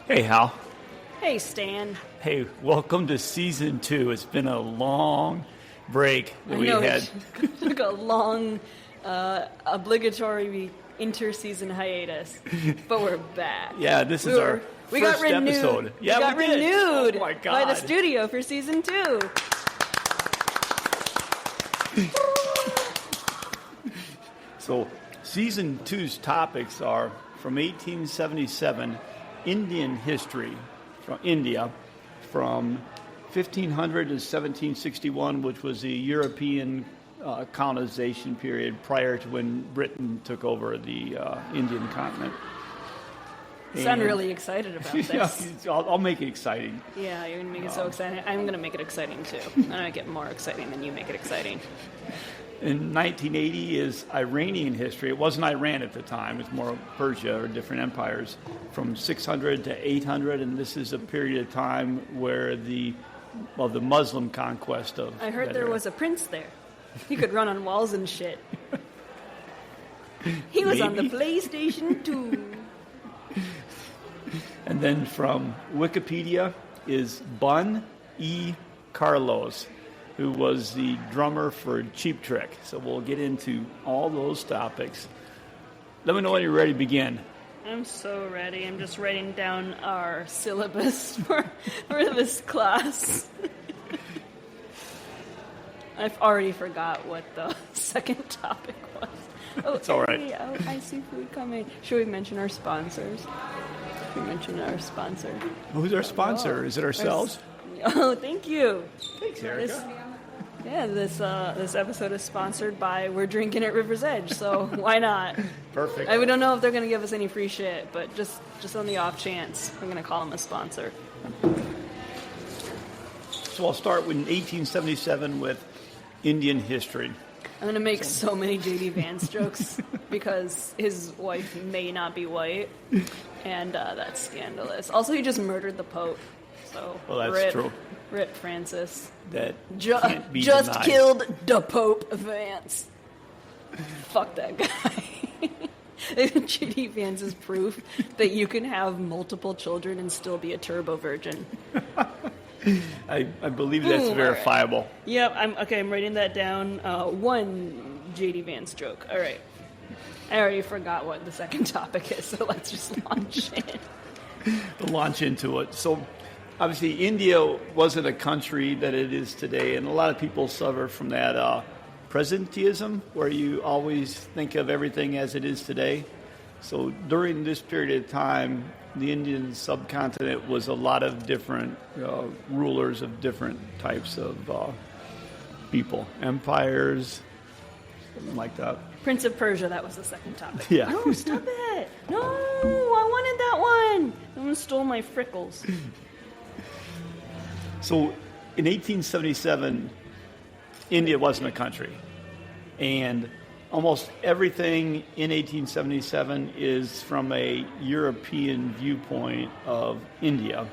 Hey, Hal. Hey, Stan. Hey, welcome to Season 2. It's been a long break that we had. It took a long, obligatory inter-season hiatus, but we're back. Yeah, this is our first episode. Yeah, we got renewed oh my God. by the studio for Season 2. So, Season 2's topics are from 1877, Indian history from India, from 1500 to 1761, which was the European colonization period prior to when Britain took over the Indian continent. You sound really excited about this. Yeah, I'll make it exciting. Yeah, you're going to make it so exciting. I'm going to make it exciting, too. I'm going to make it more exciting than you make it exciting. In 1980 is Iranian history. It wasn't Iran at the time. It was more Persia or different empires from 600 to 800, and this is a period of time where the Muslim conquest of I heard there was a prince there. He could run on walls and shit. He was on the PlayStation 2. And then from Wikipedia is Bun E. Carlos, who was the drummer for Cheap Trick. So we'll get into all those topics. Let me know when you're ready to begin. I'm so ready. I'm just writing down our syllabus for this class. I've already forgot what the second topic was. Oh, it's all right. Oh, I see food coming. Should we mention our sponsors? Should we mention our sponsor? Who's our sponsor? Is it ourselves? Oh, thank you. Thanks, Erica. This episode is sponsored by We're Drinking at River's Edge, so why not? Perfect. We don't know if they're going to give us any free shit, but just on the off chance, we're going to call them a sponsor. So I'll start with 1877 with Indian history. I'm going to make so many JD Vance jokes because his wife may not be white, and that's scandalous. Also, he just murdered the Pope. So, well, that's true. Rip Francis. That can't be just denied. Killed the Pope Vance. Fuck that guy. JD Vance is proof that you can have multiple children and still be a turbo virgin. I believe that's verifiable. Right. Yep, I'm writing that down. One JD Vance joke. All right. I already forgot what the second topic is, so let's just launch in. We'll launch into it. So, obviously, India wasn't a country that it is today, and a lot of people suffer from that presentism, where you always think of everything as it is today. So, during this period of time, the Indian subcontinent was a lot of different rulers of different types of people, empires, something like that. Prince of Persia, that was the second topic. Yeah. No, stop it. No, I wanted that one. Someone stole my frickles. So, in 1877, India wasn't a country, and almost everything in 1877 is from a European viewpoint of India.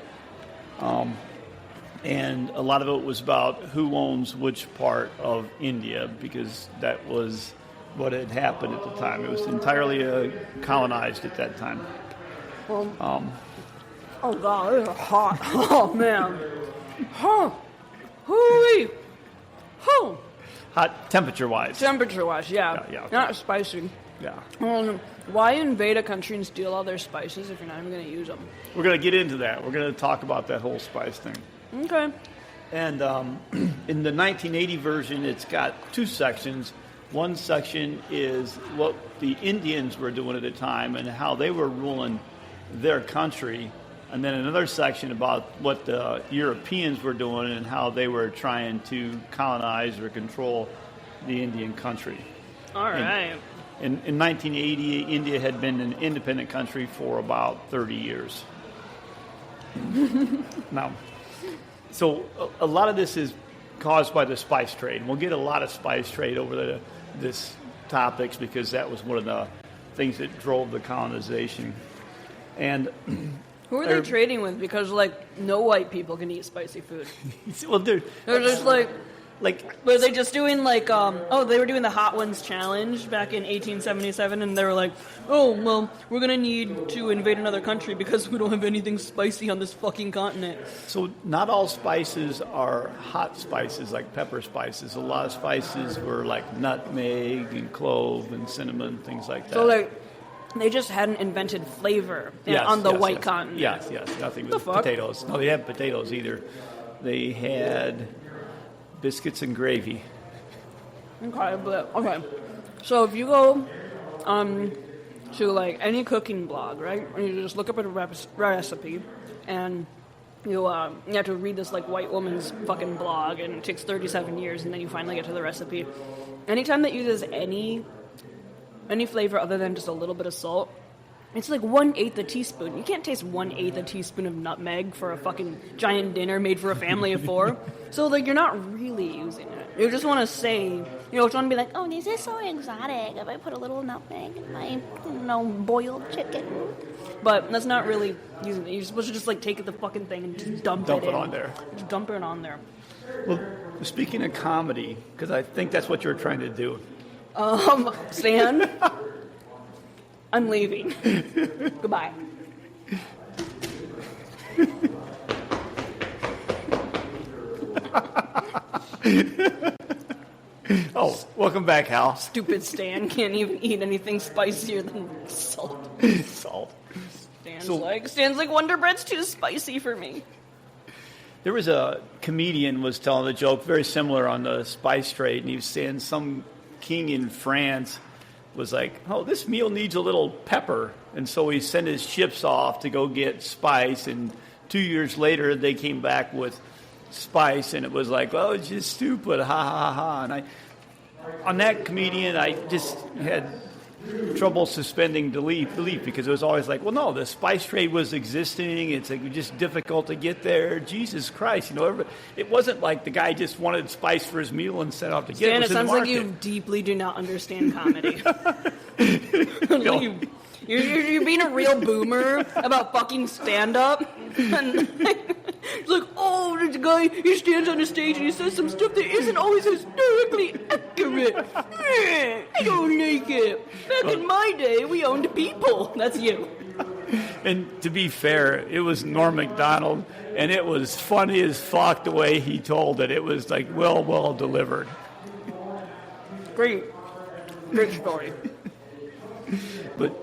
And a lot of it was about who owns which part of India, because that was what had happened at the time. It was entirely colonized at that time. Well, oh, God, it's hot. Oh, man. Huh. Hooey. Huh. Hot temperature-wise. Temperature-wise, yeah. Yeah, okay. Not spicy. Yeah. Why invade a country and steal all their spices if you're not even going to use them? We're going to get into that. We're going to talk about that whole spice thing. Okay. And in the 1980 version, it's got two sections. One section is what the Indians were doing at the time and how they were ruling their country. And then another section about what the Europeans were doing and how they were trying to colonize or control the Indian country. All right. In 1980, India had been an independent country for about 30 years. Now, so a lot of this is caused by the spice trade. We'll get a lot of spice trade over this topics because that was one of the things that drove the colonization. And who are they trading with? Because, no white people can eat spicy food. Well, they're just like, Like, were they just doing like, they were doing the Hot Ones challenge back in 1877, and they were like, oh, well, we're gonna need to invade another country because we don't have anything spicy on this fucking continent. so not all spices are hot spices like pepper spices. A lot of spices were like nutmeg and clove and cinnamon, things like that. So like, they just hadn't invented flavor on the white continent. Yes, nothing with fuck? potatoes. No, they hadn't potatoes either. They had biscuits and gravy. Okay. So if you go to like any cooking blog, right, and you just look up a recipe, and you have to read this like white woman's fucking blog, and it takes 37 years, and then you finally get to the recipe. Anytime that uses any flavor other than just a little bit of salt, it's like 1/8 a teaspoon. You can't taste 1/8 a teaspoon of nutmeg for a fucking giant dinner made for a family of 4. So like, you're not really using it. You just want to say, just want to be like, oh, this is so exotic if I put a little nutmeg in my, boiled chicken. But that's not really using it. You're supposed to just like take the fucking thing and just dump it on there. Just dump it on there. Well, speaking of comedy, because I think that's what you're trying to do. Stan, I'm leaving. Goodbye. Oh, welcome back, Hal. Stupid Stan can't even eat anything spicier than salt. Salt. Stan's like, Wonder Bread's too spicy for me. There was a comedian was telling a joke very similar on the spice trade, and he was saying some king in France was like, oh, this meal needs a little pepper. And so he sent his ships off to go get spice, and 2 years later they came back with spice, and it was like, well, it's just stupid, ha, ha, ha. And on that comedian, I just had trouble suspending belief because it was always like, well, no, the spice trade was existing. It's like just difficult to get there. Jesus Christ, it wasn't like the guy just wanted spice for his meal and set out to get it. It sounds like you deeply do not understand comedy. You're being a real boomer about fucking stand-up. It's like, oh, there's a guy, he stands on the stage and he says some stuff that isn't always historically accurate. I don't like it. Back in my day, we owned people. That's you. And to be fair, it was Norm Macdonald, and it was funny as fuck the way he told it. It was like well delivered. Great story. But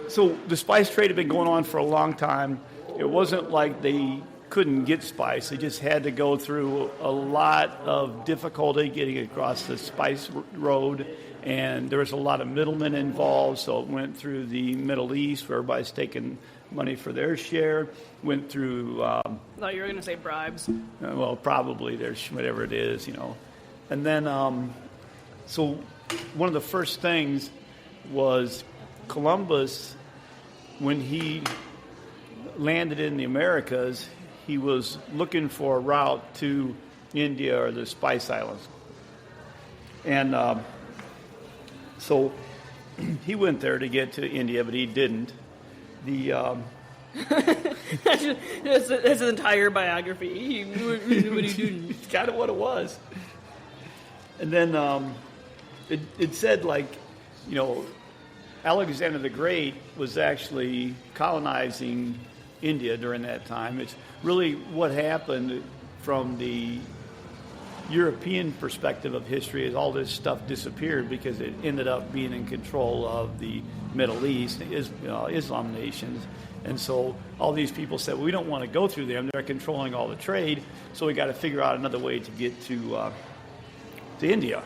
so the spice trade had been going on for a long time. It wasn't like they couldn't get spice. They just had to go through a lot of difficulty getting across the spice road, and there was a lot of middlemen involved, so it went through the Middle East where everybody's taking money for their share, went through... I thought you were going to say bribes. Well, probably there's whatever it is, And then, so one of the first things was Columbus, when he landed in the Americas, he was looking for a route to India or the Spice Islands. And so he went there to get to India, but he didn't. That's his entire biography. What he didn't. It's kind of what it was. And then it said, Alexander the Great was actually colonizing India during that time. It's really what happened from the European perspective of history is all this stuff disappeared because it ended up being in control of the Middle East, Islam nations. And so all these people said, well, we don't want to go through them. They're controlling all the trade, so we got to figure out another way to get to India.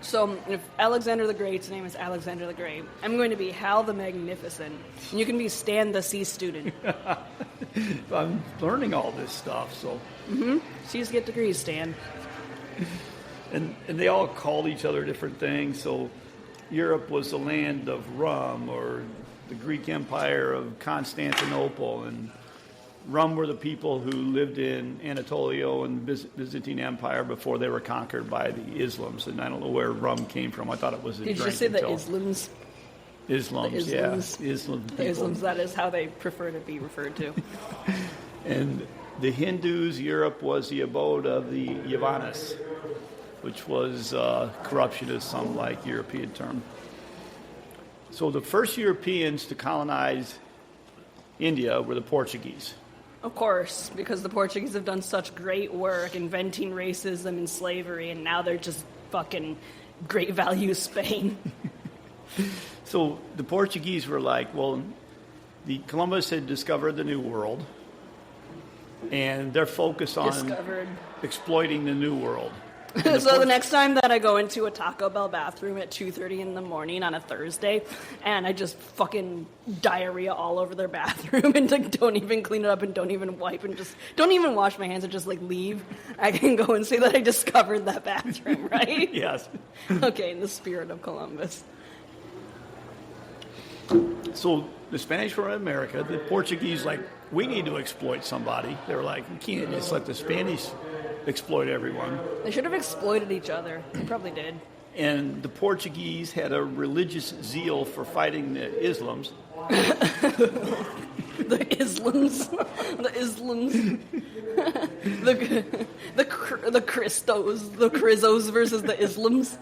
So if Alexander the Great's name is Alexander the Great, I'm going to be Hal the Magnificent, and you can be Stan the C student. I'm learning all this stuff, so. Mm-hmm. C's get degrees, Stan. And they all called each other different things. So Europe was the land of rum, or the Greek Empire of Constantinople, and rum were the people who lived in Anatolia and the Byzantine Empire before they were conquered by the Islams. And I don't know where rum came from. I thought it was a drink. Did you say the Islams? Islams, yeah. Islam people. The Islams, that is how they prefer to be referred to. And the Hindus, Europe was the abode of the Yavanis. which was corruption is some like European term. So the first Europeans to colonize India were the Portuguese. Of course, because the Portuguese have done such great work inventing racism and slavery, and now they're just fucking great value Spain. So the Portuguese were like, well, Columbus had discovered the New World, and they're focused on exploiting the New World. So the next time that I go into a Taco Bell bathroom at 2:30 in the morning on a Thursday, and I just fucking diarrhea all over their bathroom and like, don't even clean it up and don't even wipe and just don't even wash my hands and just like leave, I can go and say that I discovered that bathroom, right? Yes. Okay, in the spirit of Columbus. So the Spanish were in America. The Portuguese, like, we need to exploit somebody. They were like, we can't just let the Spanish exploit everyone. They should have exploited each other. They probably did. And the Portuguese had a religious zeal for fighting the Islams. The Islams. The Islams. the Christos. The Crizzos versus the Islams.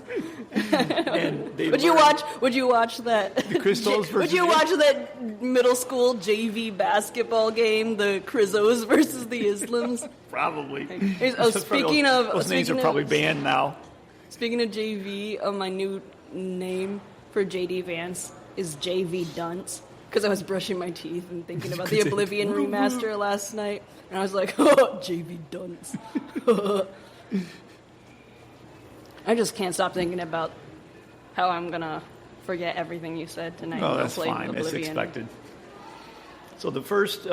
And they Would you watch that? The Christos versus Would you watch that middle school JV basketball game, the Crizzos versus the Islams? Probably. Speaking of... Those names are probably banned now. Speaking of JV, my new name for JD Vance is JV Dunce. Because I was brushing my teeth and thinking about the Oblivion remaster last night. And I was like, oh, JV Dunce. I just can't stop thinking about how I'm going to forget everything you said tonight. No, that's fine. It's expected. So the first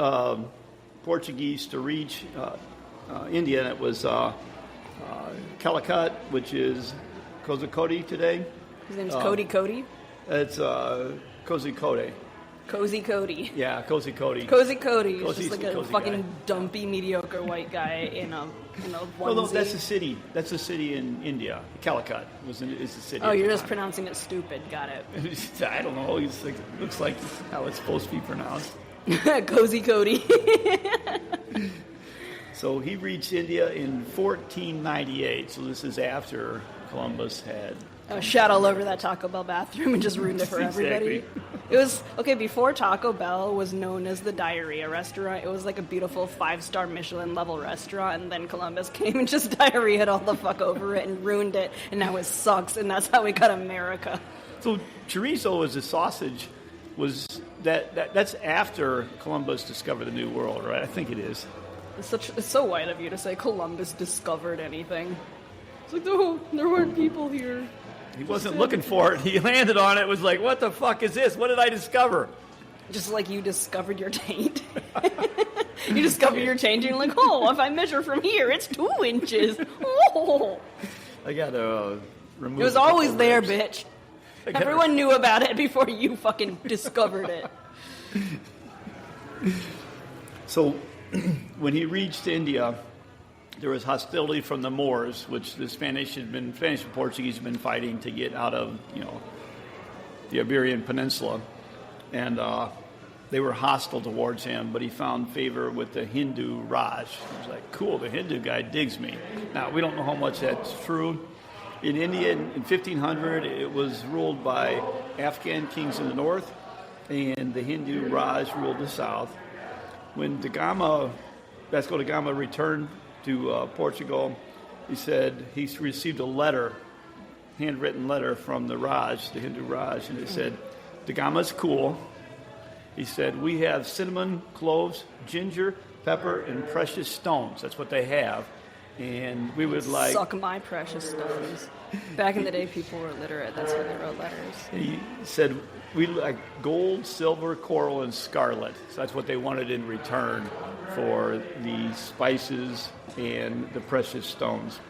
Portuguese to reach India, and it was Calicut, which is Kozhikode today. His name's Cody. It's Kozhikode. Cozy Cody. Yeah, Kozhikode. Cozy Cody. He's just like a fucking dumpy, mediocre white guy in a onesie. Well, no, that's a city. That's a city in India. Calicut is the city. Oh, you're just pronouncing it stupid. Got it. I don't know. It looks like how it's supposed to be pronounced. Cozy Cody. So he reached India in 1498. So this is after Columbus had... Shat all over that Taco Bell bathroom and just ruined it for everybody. Exactly. It was, okay, before Taco Bell was known as the diarrhea restaurant, it was like a beautiful 5-star Michelin level restaurant, and then Columbus came and just diarrheaed all the fuck over it and ruined it, and now it sucks, and that's how we got America. So chorizo as a sausage that's after Columbus discovered the New World, right? I think it is. It's so white of you to say Columbus discovered anything. It's like, no, there weren't people here. He wasn't looking for it. He landed on it. Was like, what the fuck is this? What did I discover? Just like you discovered your taint. You discovered your taint and you're like, oh, if I measure from here, it's 2 inches. Oh. I got to remove it. It was always there, bitch. Everyone knew about it before you fucking discovered it. So when he reached India, there was hostility from the Moors, which the Spanish and Portuguese had been fighting to get out of, the Iberian Peninsula, and they were hostile towards him. But he found favor with the Hindu Raj. He was like, "Cool, the Hindu guy digs me." Now we don't know how much that's true. In India, in 1500, it was ruled by Afghan kings in the north, and the Hindu Raj ruled the south. When Vasco da Gama returned to Portugal, he said he received a handwritten letter from the Raj, the Hindu Raj, and it said, "Da Gama's cool." He said, "We have cinnamon, cloves, ginger, pepper, and precious stones." That's what they have. And we would like... Suck my precious stones. Back in the day, people were literate. That's how they wrote letters. He said, "We like gold, silver, coral, and scarlet." So that's what they wanted in return for the spices and the precious stones.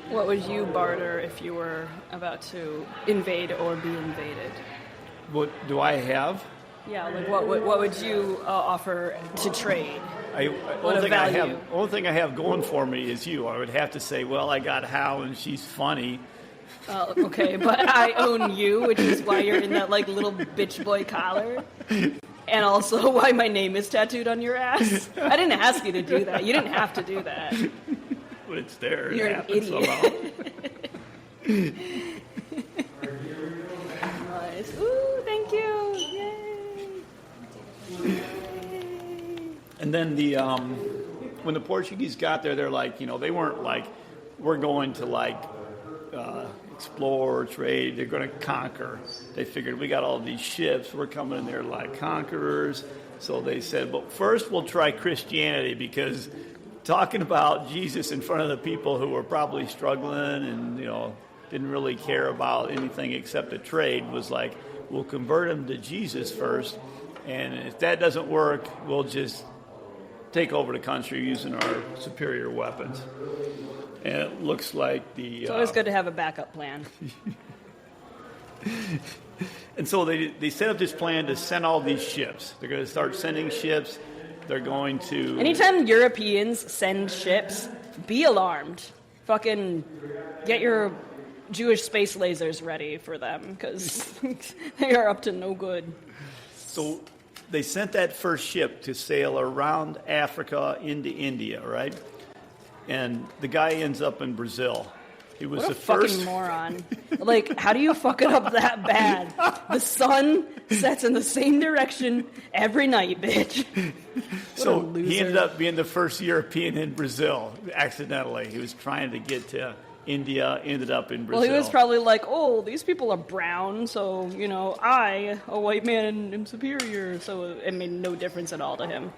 What would you barter if you were about to invade or be invaded? What do I have? Yeah, like what would you offer to trade? Only thing I have going for me is you. I would have to say, well, I got Hal and she's funny. Okay, but I own you, which is why you're in that like little bitch boy collar. And also why my name is tattooed on your ass. I didn't ask you to do that. You didn't have to do that. But it's there. You're it an idiot. Somehow. Nice. Ooh, thank you. Yay. And then when the Portuguese got there, they're like, they weren't like, we're going to like explore, trade. They're going to conquer. They figured we got all these ships. We're coming in there like conquerors. So they said, well, first we'll try Christianity, because talking about Jesus in front of the people who were probably struggling and, didn't really care about anything except the trade was like, we'll convert them to Jesus first. And if that doesn't work, we'll just take over the country using our superior weapons. And it looks like it's always good to have a backup plan. And so they set up this plan to send all these ships. They're going to start sending ships. They're going to... Anytime Europeans send ships, be alarmed. Fucking get your Jewish space lasers ready for them, because they are up to no good. So they sent that first ship to sail around Africa into India, right? And the guy ends up in Brazil. He was what the a first fucking moron. Like, how do you fuck it up that bad? The sun sets in the same direction every night, bitch. So he ended up being the first European in Brazil, accidentally. He was trying to get to India, ended up in Brazil. Well, he was probably like, oh, these people are brown, so, I, a white man, am superior. So it made no difference at all to him.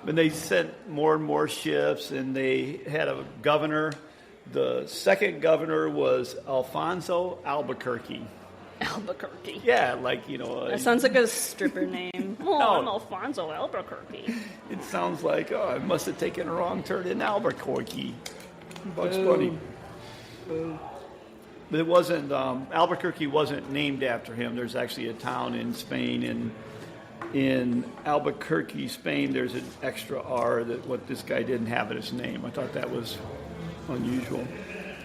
And they sent more and more ships, and they had a governor. The second governor was Alfonso Albuquerque. Albuquerque. Yeah, like, That sounds like a stripper name. Oh, No. I'm Alfonso Albuquerque. It sounds like, I must have taken a wrong turn in Albuquerque. Bugs Bunny. Boo. But it wasn't, Albuquerque wasn't named after him. There's actually a town in Spain, and in Albuquerque, Spain, there's an extra R that what this guy didn't have in his name. I thought that was unusual.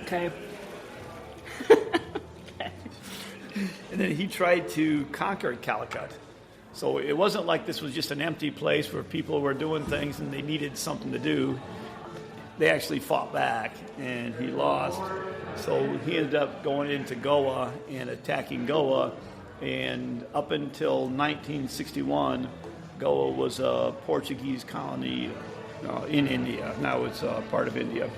Okay. And then he tried to conquer Calicut. So it wasn't like this was just an empty place where people were doing things and they needed something to do. They actually fought back, and he lost. So he ended up going into Goa and attacking Goa. And up until 1961, Goa was a Portuguese colony in India. Now it's part of India.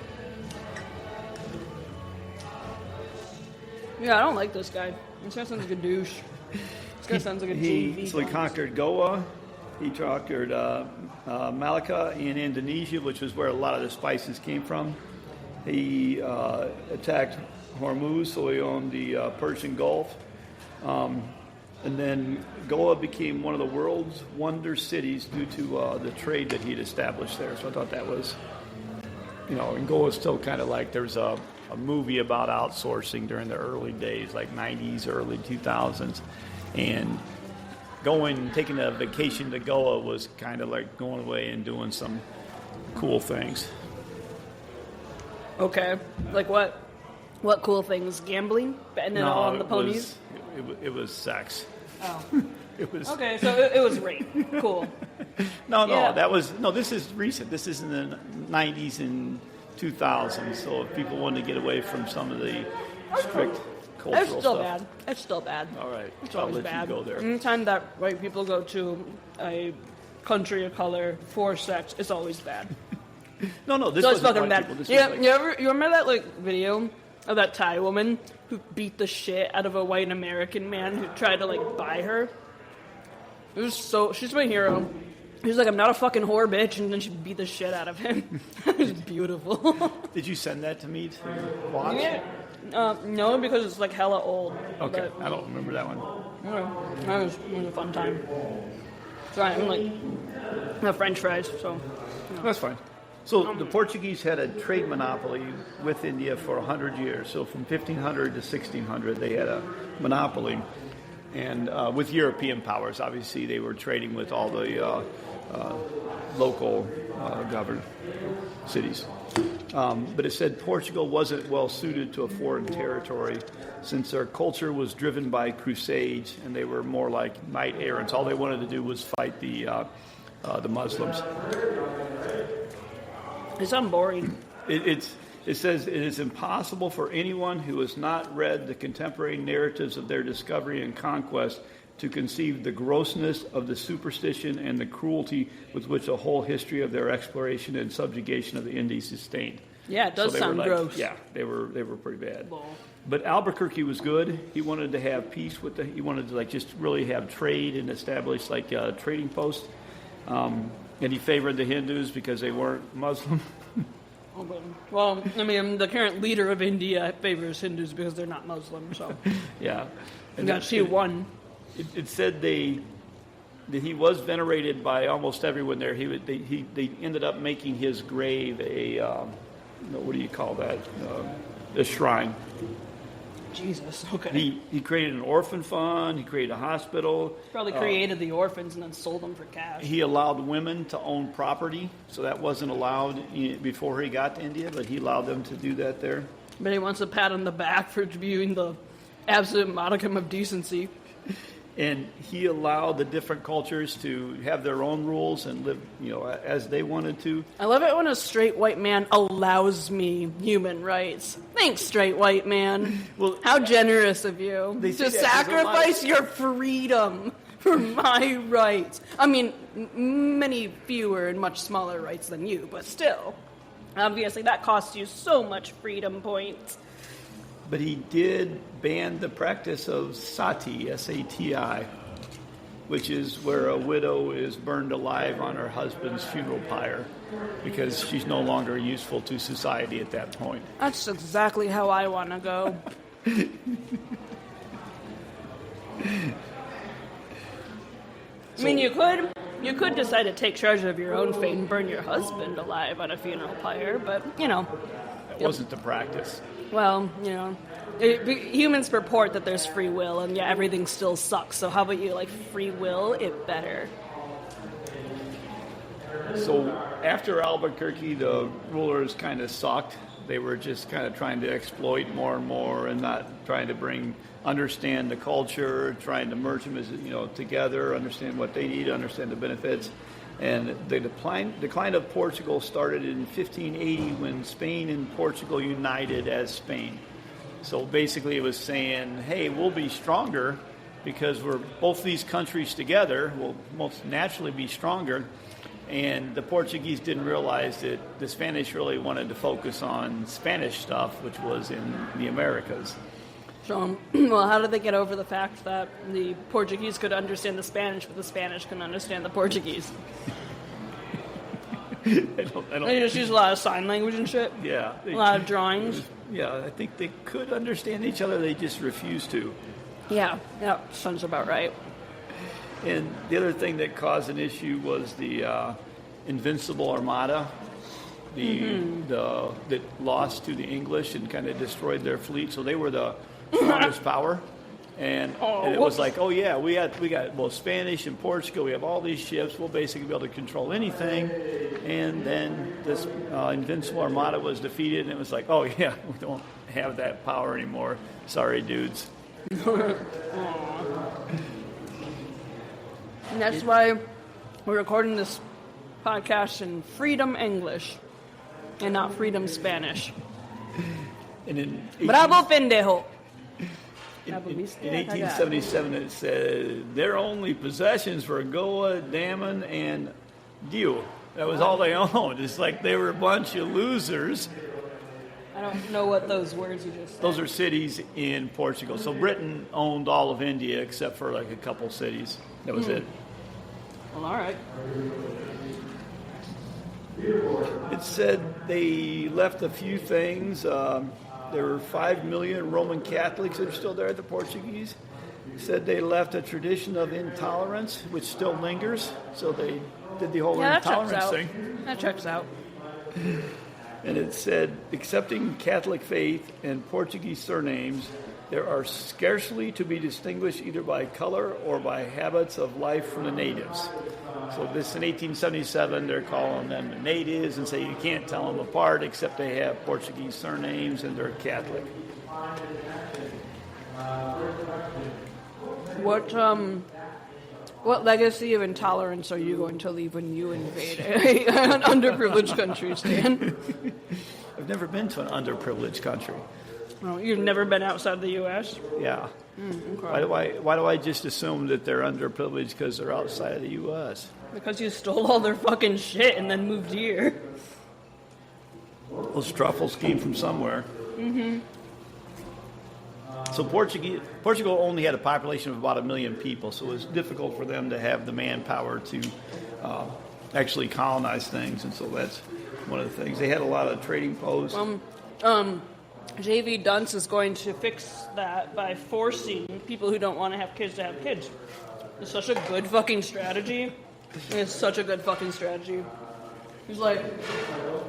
Yeah, I don't like this guy. This guy sounds like a douche. This guy sounds like a TV. So he conquered Goa. He conquered Malacca in Indonesia, which was where a lot of the spices came from. He attacked Hormuz, so he owned the Persian Gulf. And then Goa became one of the world's wonder cities due to the trade that he'd established there. So I thought that was, and Goa's still kind of like there's a movie about outsourcing during the early days, like 90s, early 2000s. And taking a vacation to Goa was kind of like going away and doing some cool things. Okay. Like what? What cool things? Gambling? Betting it all on the ponies? It was sex. Oh. It was Okay, so it was rape. Cool. No, this is recent. This is in the 90s and 2000s. So if people wanted to get away from some of the strict cultural It's still stuff. bad. It's still bad. All right. It's I'll always let bad. you go there. Anytime that white people go to a country of color for sex, it's always bad. No, this So it's wasn't fucking white bad. people. This Yeah, was like, you remember that video of that Thai woman who beat the shit out of a white American man who tried to buy her? She's my hero. He's like, I'm not a fucking whore, bitch, and then she beat the shit out of him. It was beautiful. Did you send that to me to watch? Yeah. No, because it's hella old. Okay, But, I don't remember that one. It was a fun time. Sorry, I'm no French fries, so. That's fine. So the Portuguese had a trade monopoly with India for 100 years. So from 1500 to 1600, they had a monopoly. And with European powers, obviously, they were trading with all the local governed cities. But it said Portugal wasn't well suited to a foreign territory since their culture was driven by crusades, and they were more like knight errants. All they wanted to do was fight the Muslims. It sounds boring. It's It says, it is impossible for anyone who has not read the contemporary narratives of their discovery and conquest to conceive the grossness of the superstition and the cruelty with which the whole history of their exploration and subjugation of the Indies is stained. Yeah, it does sound gross. Yeah, they were pretty bad. Well. But Albuquerque was good. He wanted to have peace with he wanted to just really have trade and establish trading posts. And he favored the Hindus because they weren't Muslim. Well, I mean, the current leader of India favors Hindus because they're not Muslim, so. Yeah. And she won. It said that he was venerated by almost everyone there. They ended up making his grave what do you call that? A shrine. Jesus, okay. He created an orphan fund. He created a hospital. Probably created the orphans and then sold them for cash. He allowed women to own property, so that wasn't allowed before he got to India, but he allowed them to do that there. But he wants a pat on the back for viewing the absolute modicum of decency. And he allowed the different cultures to have their own rules and live, as they wanted to. I love it when a straight white man allows me human rights. Thanks, straight white man. Well, how generous of you to sacrifice your freedom for my rights. I mean, many fewer and much smaller rights than you, but still. Obviously, that costs you so much freedom points. But he did ban the practice of sati, S-A-T-I, which is where a widow is burned alive on her husband's funeral pyre because she's no longer useful to society at that point. That's exactly how I want to go. I mean, you could decide to take charge of your own fate and burn your husband alive on a funeral pyre, but, It wasn't the practice. Well, humans purport that there's free will, and everything still sucks. So how about you, free will it better? So after Albuquerque, the rulers kind of sucked. They were just kind of trying to exploit more and more, and not trying to understand the culture, trying to merge them as together, understand what they need, understand the benefits. And the decline of Portugal started in 1580 when Spain and Portugal united as Spain. So basically it was saying, hey, we'll be stronger because we're both these countries together. We'll most naturally be stronger. And the Portuguese didn't realize that the Spanish really wanted to focus on Spanish stuff, which was in the Americas. So, well, how did they get over the fact that the Portuguese could understand the Spanish, but the Spanish couldn't understand the Portuguese? I don't. They just use a lot of sign language and shit? Yeah. A lot of drawings? Yeah, I think they could understand each other, they just refused to. Yeah, sounds about right. And the other thing that caused an issue was the Invincible Armada, that lost to the English and kind of destroyed their fleet. So they were the strongest power, and it was like, oh yeah, we got both Spanish and Portugal. We have all these ships. We'll basically be able to control anything. And then this Invincible Armada was defeated, and it was like, oh yeah, we don't have that power anymore. Sorry, dudes. And that's why we're recording this podcast in Freedom English and not Freedom Spanish. And Bravo, pendejo. In 1877, it said their only possessions were Goa, Daman, and Dio. That was all they owned. It's like they were a bunch of losers. I don't know what those words you just said. Those are cities in Portugal. So Britain owned all of India except for a couple cities. That was it. Well, all right. It said they left a few things. There were 5 million Roman Catholics that are still there, the Portuguese. It said they left a tradition of intolerance, which still lingers. So they did the whole intolerance thing. That checks out. And it said, accepting Catholic faith and Portuguese surnames, there are scarcely to be distinguished either by color or by habits of life from the natives. So this in 1877, they're calling them the natives and say you can't tell them apart except they have Portuguese surnames and they're Catholic. What legacy of intolerance are you going to leave when you invade an underprivileged country, Stan? I've never been to an underprivileged country. Oh, you've never been outside the U.S.? Yeah. Okay. Why do I just assume that they're underprivileged because they're outside of the U.S.? Because you stole all their fucking shit and then moved here. Those truffles came from somewhere. Mm-hmm. So Portugal only had a population of about 1 million people, so it was difficult for them to have the manpower to actually colonize things, and so that's one of the things. They had a lot of trading posts. JD Vance is going to fix that by forcing people who don't want to have kids. It's such a good fucking strategy. It's such a good fucking strategy. He's like,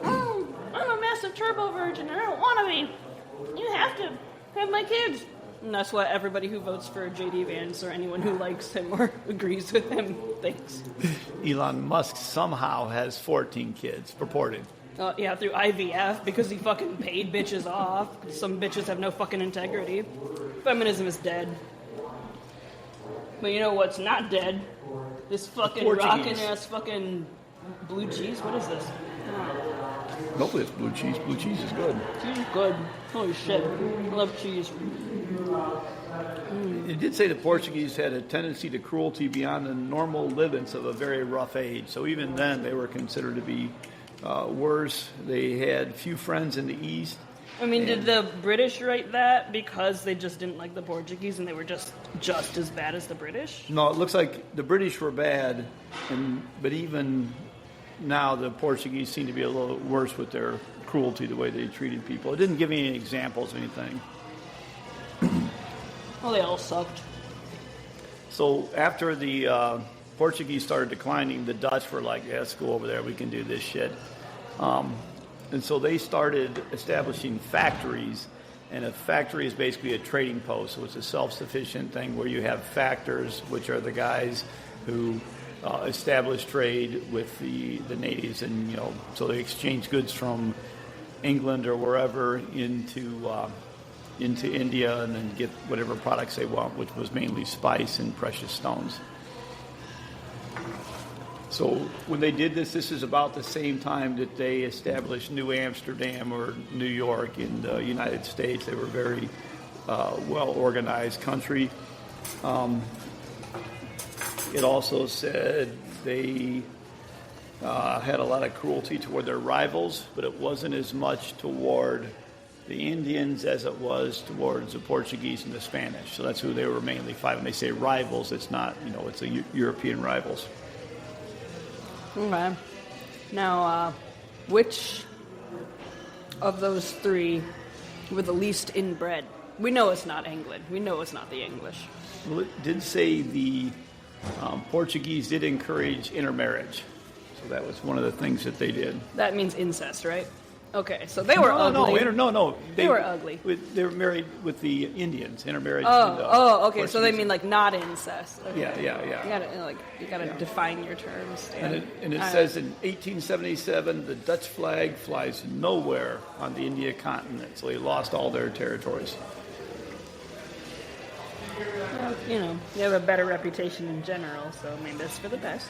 I'm a massive turbo virgin. I don't want to be. You have to have my kids. And that's what everybody who votes for JD Vance or anyone who likes him or agrees with him thinks. Elon Musk somehow has 14 kids, purported. Yeah, through IVF, because he fucking paid bitches off. Some bitches have no fucking integrity. Feminism is dead. But you know what's not dead? This fucking rockin' ass fucking blue cheese. What is this? Hopefully it's blue cheese. Blue cheese is good. Cheese is good. Holy shit. I love cheese. It did say the Portuguese had a tendency to cruelty beyond the normal limits of a very rough age. So even then, they were considered to be worse. They had few friends in the East. I mean, did the British write that because they just didn't like the Portuguese and they were just as bad as the British? No, it looks like the British were bad, but even now the Portuguese seem to be a little worse with their cruelty, the way they treated people. It didn't give me any examples of anything. Well, they all sucked. So after the Portuguese started declining, the Dutch were like, yeah, let's go over there. We can do this shit. And so they started establishing factories. And a factory is basically a trading post. So it's a self-sufficient thing where you have factors, which are the guys who establish trade with the natives. And, you know, so they exchange goods from England or wherever into India and then get whatever products they want, which was mainly spice and precious stones. So when they did this is about the same time that they established New Amsterdam or New York in the United States. They were a very well-organized country. It also said they had a lot of cruelty toward their rivals, but it wasn't as much toward the Indians as it was towards the Portuguese and the Spanish. So that's who they were mainly fighting. When they say rivals, it's not, you know, it's a European rivals. Okay. Now, which of those three were the least inbred? We know it's not England. We know it's not the English. Well, it did say the Portuguese did encourage intermarriage. So that was one of the things that they did. That means incest, right? Okay, so they were ugly. No. They were ugly. They were married with the Indians, intermarriage. Okay. So they mean like not incest. Okay. Yeah. You gotta define your terms. Stan. And it says in 1877 the Dutch flag flies nowhere on the India continent, so they lost all their territories. Well, you know, they have a better reputation in general, so maybe that's for the best.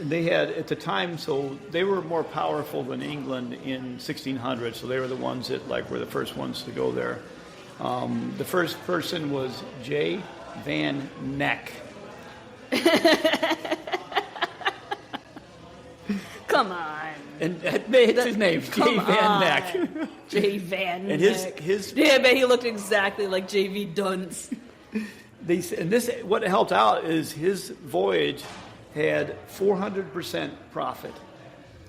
They had, at the time, so they were more powerful than England in 1600, so they were the ones that were the first ones to go there. The first person was J. Van Neck. Come on. And it's his name, J. Van Neck. J. Van Neck. And his yeah, but he looked exactly like J.V. Dunce. What helped out is his voyage had 400% profit.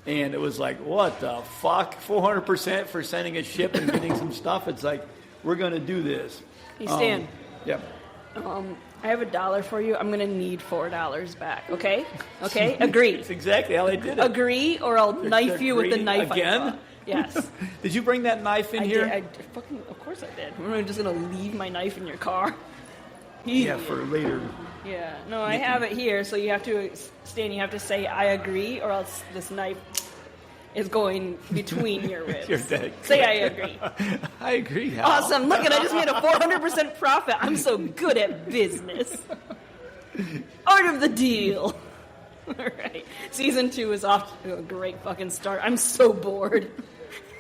And it was like, what the fuck? 400% for sending a ship and getting some stuff? It's like, we're going to do this. Hey, Stan. Yep. I have $1 for you. I'm going to need $4 back, okay? Okay? Agree. That's exactly how they did it. Agree, or I'll knife you with the knife again? I brought. Yes. Did you bring that knife in here? Of course I did. I'm just going to leave my knife in your car. Yeah, for later. Yeah. No, I have it here, so you have to, Stan, you have to say, I agree, or else this knife is going between your ribs. You're dead. Say I agree. I agree, Hal. Awesome. Look at I just made a 400% profit. I'm so good at business. Art of the deal. All right. Season 2 is off to a great fucking start. I'm so bored.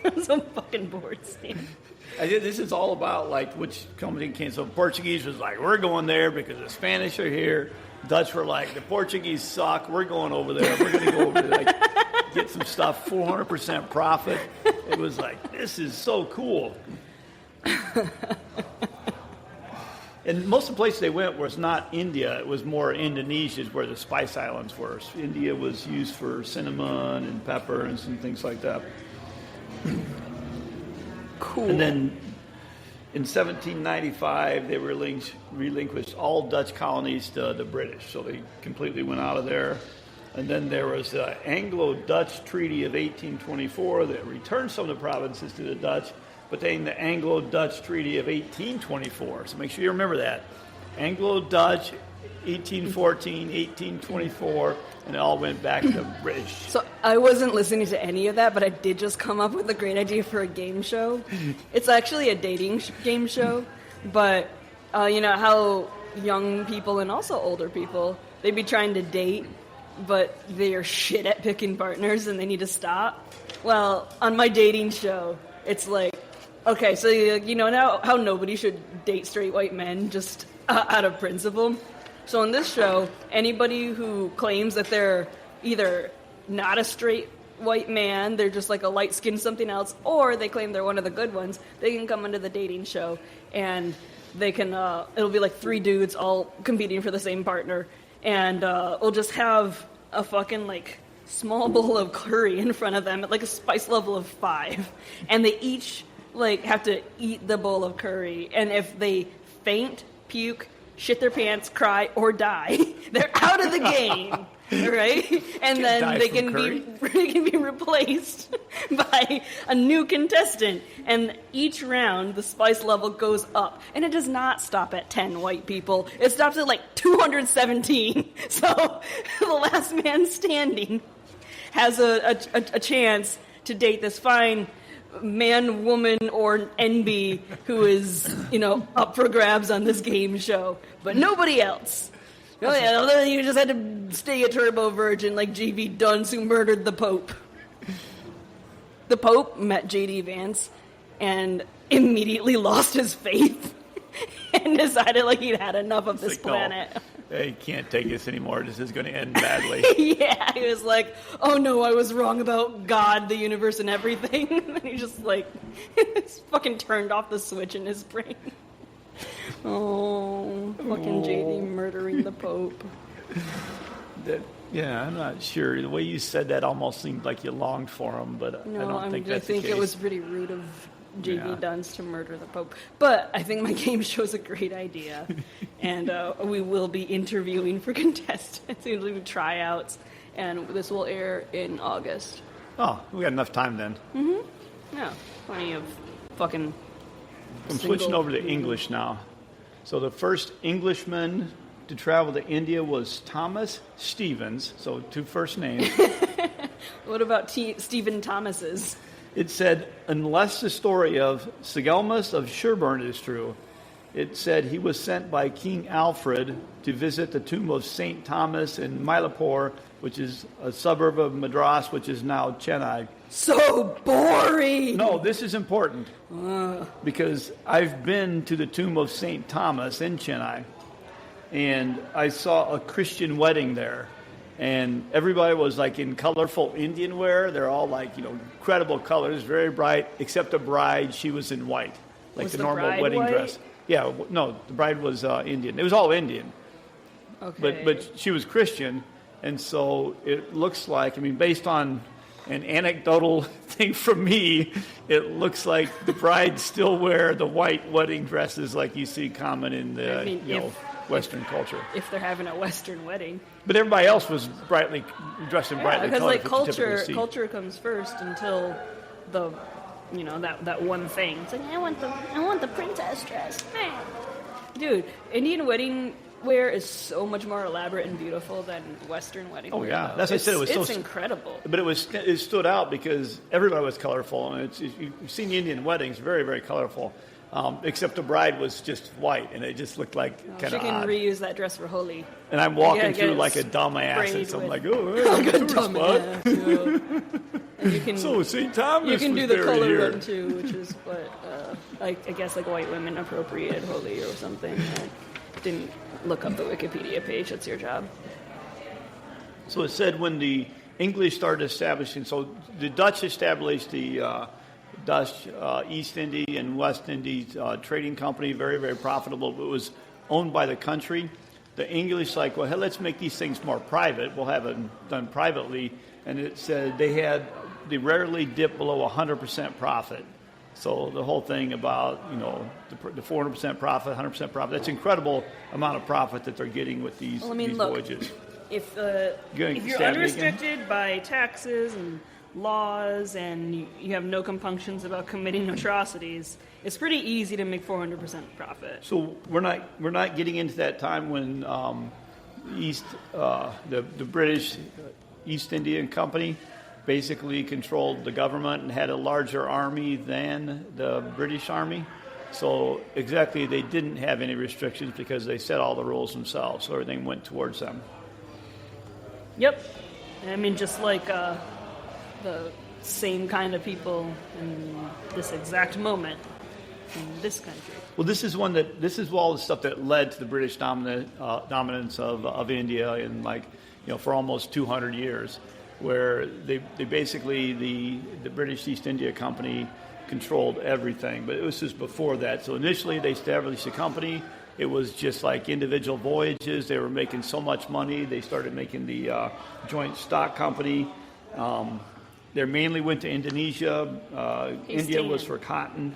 It was a fucking board stand. This is all about like which company came. So Portuguese was like, we're going there because the Spanish are here. Dutch were like, the Portuguese suck. We're going over there. We're going to go over there, like, get some stuff, 400% profit. It was like, this is so cool. And most of the places they went was not India. It was more Indonesia, where the Spice Islands were. So India was used for cinnamon and pepper and some things like that. Cool. And then in 1795, they relinquished all Dutch colonies to the British. So they completely went out of there. And then there was the Anglo-Dutch Treaty of 1824 that returned some of the provinces to the Dutch. But then the Anglo-Dutch Treaty of 1824. So make sure you remember that. Anglo-Dutch, 1814, 1824, and it all went back to British. So I wasn't listening to any of that, but I did just come up with a great idea for a game show. It's actually a dating game show, but you know how young people and also older people, they'd be trying to date, but they are shit at picking partners and they need to stop. Well, on my dating show, it's like, okay, so you know now how nobody should date straight white men just out of principle? So in this show, anybody who claims that they're either not a straight white man, they're just like a light-skinned something else, or they claim they're one of the good ones, they can come into the dating show, and they can, it'll be like 3 dudes all competing for the same partner, and we'll just have a fucking, like, small bowl of curry in front of them at, like, a spice level of 5, and they each, like, have to eat the bowl of curry, and if they faint, puke, shit their pants, cry, or die, they're out of the game, right? And then they can be replaced by a new contestant. And each round, the spice level goes up. And it does not stop at 10 white people. It stops at like 217. So the last man standing has a chance to date this fine man, woman, or NB who is, you know, up for grabs on this game show, but nobody else. Oh yeah, you just had to stay a turbo virgin like JD Vance who murdered the Pope. The Pope met JD Vance and immediately lost his faith and decided like he'd had enough of this planet. No. They can't take this anymore. This is going to end badly. Yeah, he was like, oh no, I was wrong about God, the universe, and everything. And he just like, fucking turned off the switch in his brain. Oh, fucking JD murdering the Pope. Yeah, I'm not sure. The way you said that almost seemed like you longed for him, but I don't think that's the case. I think it was pretty rude of JD Vance to murder the Pope. But I think my game show is a great idea. And we will be interviewing for contestants. We'll do tryouts. And this will air in August. Oh, we got enough time then. Mm-hmm. Yeah, plenty of fucking... I'm switching over to English now. So the first Englishman to travel to India was Thomas Stevens. So 2 first names. What about Stephen Thomas's? It said, unless the story of Segelmus of Sherborne is true, it said he was sent by King Alfred to visit the tomb of St. Thomas in Mylapore, which is a suburb of Madras, which is now Chennai. So boring! No, this is important, because I've been to the tomb of St. Thomas in Chennai, and I saw a Christian wedding there. And everybody was like in colorful Indian wear. They're all like, you know, incredible colors, very bright, except the bride, she was in white, like was the the normal bride wedding white? dress. Yeah, no, the bride was Indian. It was all Indian. Okay. But she was Christian, and so it looks like, I mean, based on an anecdotal thing from me, it looks like the brides still wear the white wedding dresses like you see common in the Western culture. If they're having a Western wedding. But everybody else was brightly dressed in brightly because colored. like culture comes first until the, you know, that one thing. It's like I want the princess dress. Dude, Indian wedding wear is so much more elaborate and beautiful than Western wedding wear. Oh yeah, though. that's what I said. It was it's incredible. But it stood out because everybody was colorful, and you've seen the Indian weddings, very very colorful. Except the bride was just white, and it just looked like kind of odd. She can odd. reuse that dress for Holi. And I'm walking through like a dumbass, and so I'm like, oh, hey, like a tourist spot. dumbass. you can. So St. Thomas You can was do the buried color here. one too, which is what I guess like white women appropriated holy or something. I didn't look up the Wikipedia page. That's your job. So it said when the English started establishing, so the Dutch established the Dutch East India and West Indies trading company, very, very profitable. It was owned by the country. The English like, well, hey, let's make these things more private. We'll have it done privately. And it said they rarely dip below 100% profit. So the whole thing about, the 400% profit, 100% profit, that's incredible amount of profit that they're getting with these voyages. If you're unrestricted by taxes and laws and you have no compunctions about committing atrocities, it's pretty easy to make 400% profit. So we're not getting into that time when the British East India Company basically controlled the government and had a larger army than the British Army. So exactly, they didn't have any restrictions because they set all the rules themselves. So everything went towards them. Yep. I mean, just like the same kind of people in this exact moment in this country. Well, this is all the stuff that led to the British dominance of India in for almost 200 years, where they basically the British East India Company controlled everything. But it was just before that. So initially they established a company. It was just like individual voyages. They were making so much money. They started making the joint stock company. They mainly went to Indonesia. India was for cotton.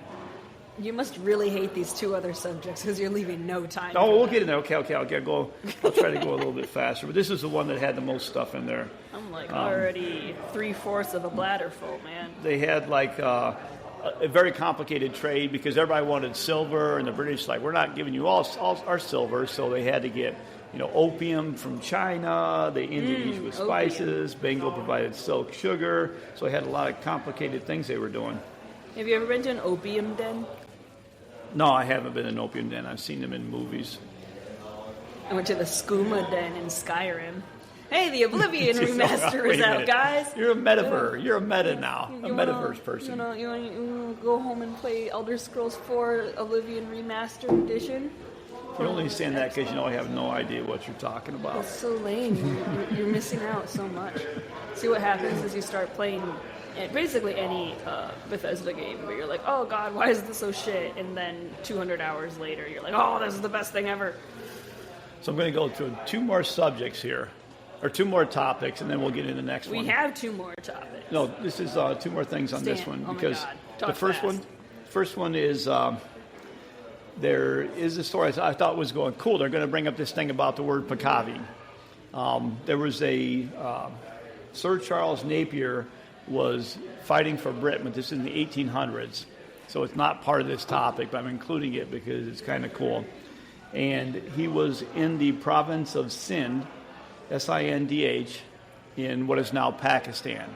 You must really hate these two other subjects because you're leaving no time. Oh, we'll get in there. Okay. I'll try to go a little bit faster. But this is the one that had the most stuff in there. I'm already 3/4 of a bladder full, man. They had a very complicated trade because everybody wanted silver, and the British we're not giving you all our silver, so they had to get opium from China. They Indonesia with spices. Bengal provided silk, sugar. So they had a lot of complicated things they were doing. Have you ever been to an opium den? No, I haven't been in an opium den. I've seen them in movies. I went to the skooma den in Skyrim. Hey, the Oblivion remaster is out, guys. You're a metaverse. You're a meta now. Metaverse person. You want to go home and play Elder Scrolls 4 Oblivion Remastered Edition? You're only saying that because I have no idea what you're talking about. It's so lame. You're missing out so much. See, what happens is you start playing basically any Bethesda game where you're like, oh god, why is this so shit? And then 200 hours later, you're like, oh, this is the best thing ever. So I'm going to go through 2 more subjects here. Or 2 more topics, and then we'll get into the next one. We have 2 more topics. No, this is 2 more things on this one. Because the first one is there is a story I thought was going cool. They're going to bring up this thing about the word Pakavi. There was a Sir Charles Napier was fighting for Britain, but this is in the 1800s. So it's not part of this topic, but I'm including it because it's kind of cool. And he was in the province of Sindh, Sindh, in what is now Pakistan.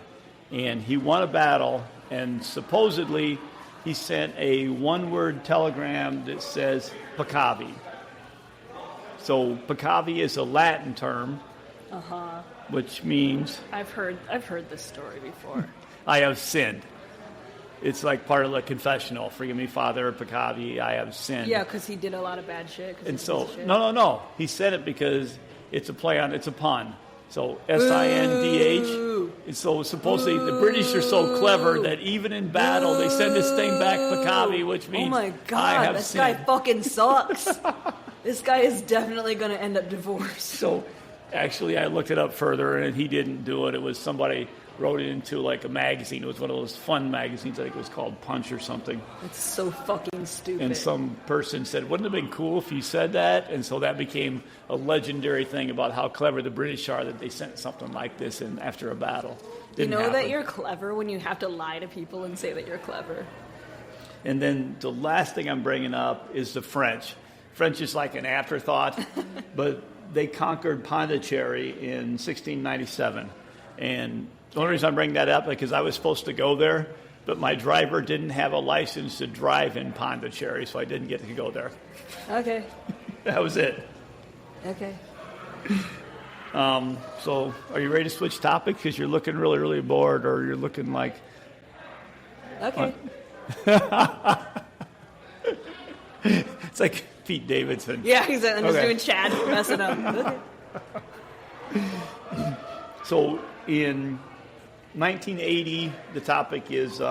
And he won a battle, and supposedly he sent a one-word telegram that says Pakavi. So Pakavi is a Latin term, which means... I've heard this story before. I have sinned. It's like part of the confessional. Forgive me, Father, Pakavi, I have sinned. Yeah, because he did a lot of bad shit. And so, no. He said it because it's a pun. So S-I-N-D-H. And so supposedly the British are so clever that even in battle they send this thing back Pakavi, which means oh my I god, have this sinned. guy fucking sucks. This guy is definitely going to end up divorced. So actually I looked it up further and he didn't do it. It was somebody wrote it into like a magazine. It was one of those fun magazines. I think it was called Punch or something. It's so fucking stupid. And some person said, wouldn't it have been cool if you said that? And so that became a legendary thing about how clever the British are that they sent something like this in after a battle. Didn't you know happen. that you're clever when you have to lie to people and say that you're clever. And then the last thing I'm bringing up is the French. French is like an afterthought, but they conquered Pondicherry in 1697. And the only reason I'm bringing that up is because I was supposed to go there, but my driver didn't have a license to drive in Pondicherry, so I didn't get to go there. Okay. That was it. Okay. So, are you ready to switch topics? Because you're looking really, really bored, or you're looking like... Okay. It's like Pete Davidson. Yeah, exactly. I'm just Okay. doing Chad for messing up. Okay. So, in 1980, the topic is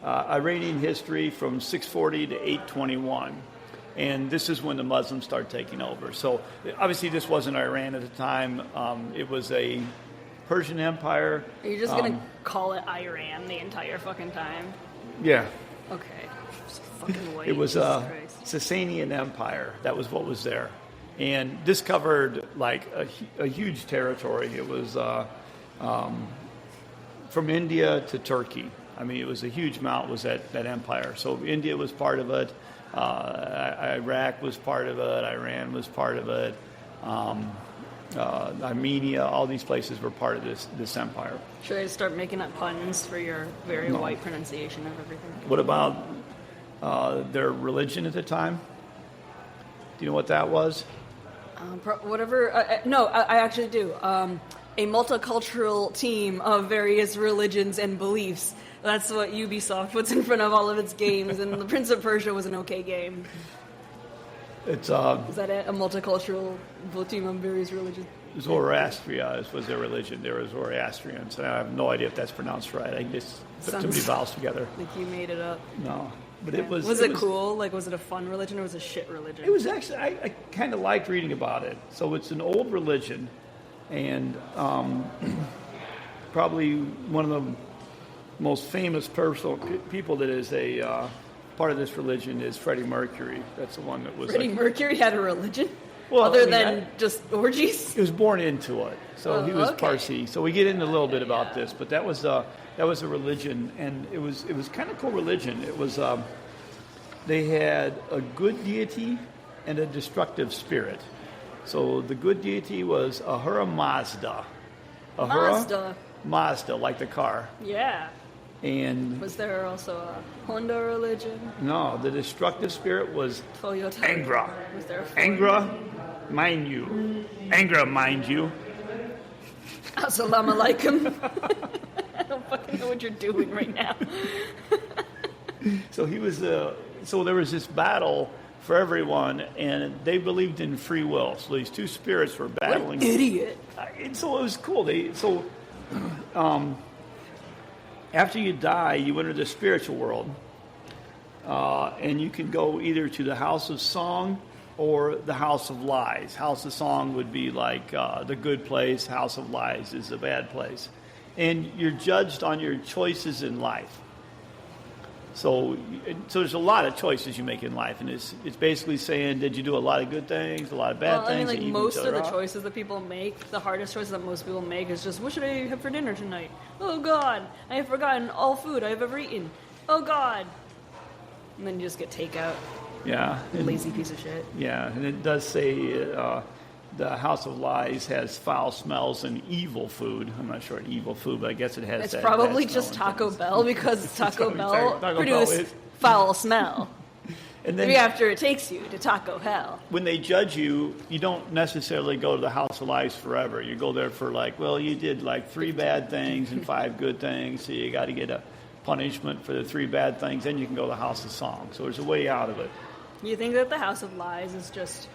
Iranian history from 640 to 821. And this is when the Muslims start taking over. So, obviously, this wasn't Iran at the time. It was a Persian Empire. Are you just going to call it Iran the entire fucking time? Yeah. Okay. So fucking white. It was Jesus a Christ. Sasanian Empire. That was what was there. And this covered, like, a huge territory. It was from India to Turkey. I mean, it was a huge amount was that empire. So India was part of it. Iraq was part of it. Iran was part of it. Armenia, all these places were part of this empire. Should I start making up puns for your very white pronunciation of everything? What about their religion at the time? Do you know what that was? Whatever. No, I actually do. A multicultural team of various religions and beliefs. That's what Ubisoft puts in front of all of its games, and The Prince of Persia was an okay game. It's Is that it? A multicultural team of various religions? Zoroastria was their religion. They were Zoroastrians. And I have no idea if that's pronounced right. I just put too many vowels together. Like you made it up. No, but it was. Was it cool? Like, was it a fun religion or was it a shit religion? It was actually. I kind of liked reading about it. So it's an old religion, and probably one of the most famous people that is a part of this religion is Freddy Mercury. That's the one that was. Freddie Mercury had a religion? Well, other than just orgies? He was born into it, so he was okay. Parsi. So we get into a little bit about this, but that was a religion, and it was kind of cool religion. It was they had a good deity and a destructive spirit. So the good deity was Ahura Mazda. Mazda, like the car. Yeah. And was there also a Honda religion? No, the destructive spirit was Toyota. Angra. Was there a Ford? Angra, mind you. Angra, mind you. Assalamu alaikum. I don't fucking know what you're doing right now. So he was. So there was this battle for everyone, and they believed in free will. So these two spirits were battling. What an idiot. And so it was cool. After you die, you enter the spiritual world, and you can go either to the house of song or the house of lies. House of song would be like the good place. House of lies is the bad place. And you're judged on your choices in life. So there's a lot of choices you make in life, and it's basically saying, did you do a lot of good things, a lot of bad things? I mean, like most of the choices that people make, the hardest choices that most people make is just, what should I have for dinner tonight? Oh God, I have forgotten all food I have ever eaten. Oh God. And then you just get takeout. Yeah. Lazy piece of shit. Yeah, and it does say the House of Lies has foul smells and evil food. I'm not sure evil food, but I guess it has. It's that probably bad smell just and Taco things. Bell because Taco Bell Taco produced Bell is- foul smell. And then Maybe after it takes you to Taco Hell. when they judge you, you don't necessarily go to the House of Lies forever. You go there for you did like 3 bad things and 5 good things, so you got to get a punishment for the 3 bad things. Then you can go to the House of Song. So there's a way out of it. You think that the House of Lies is just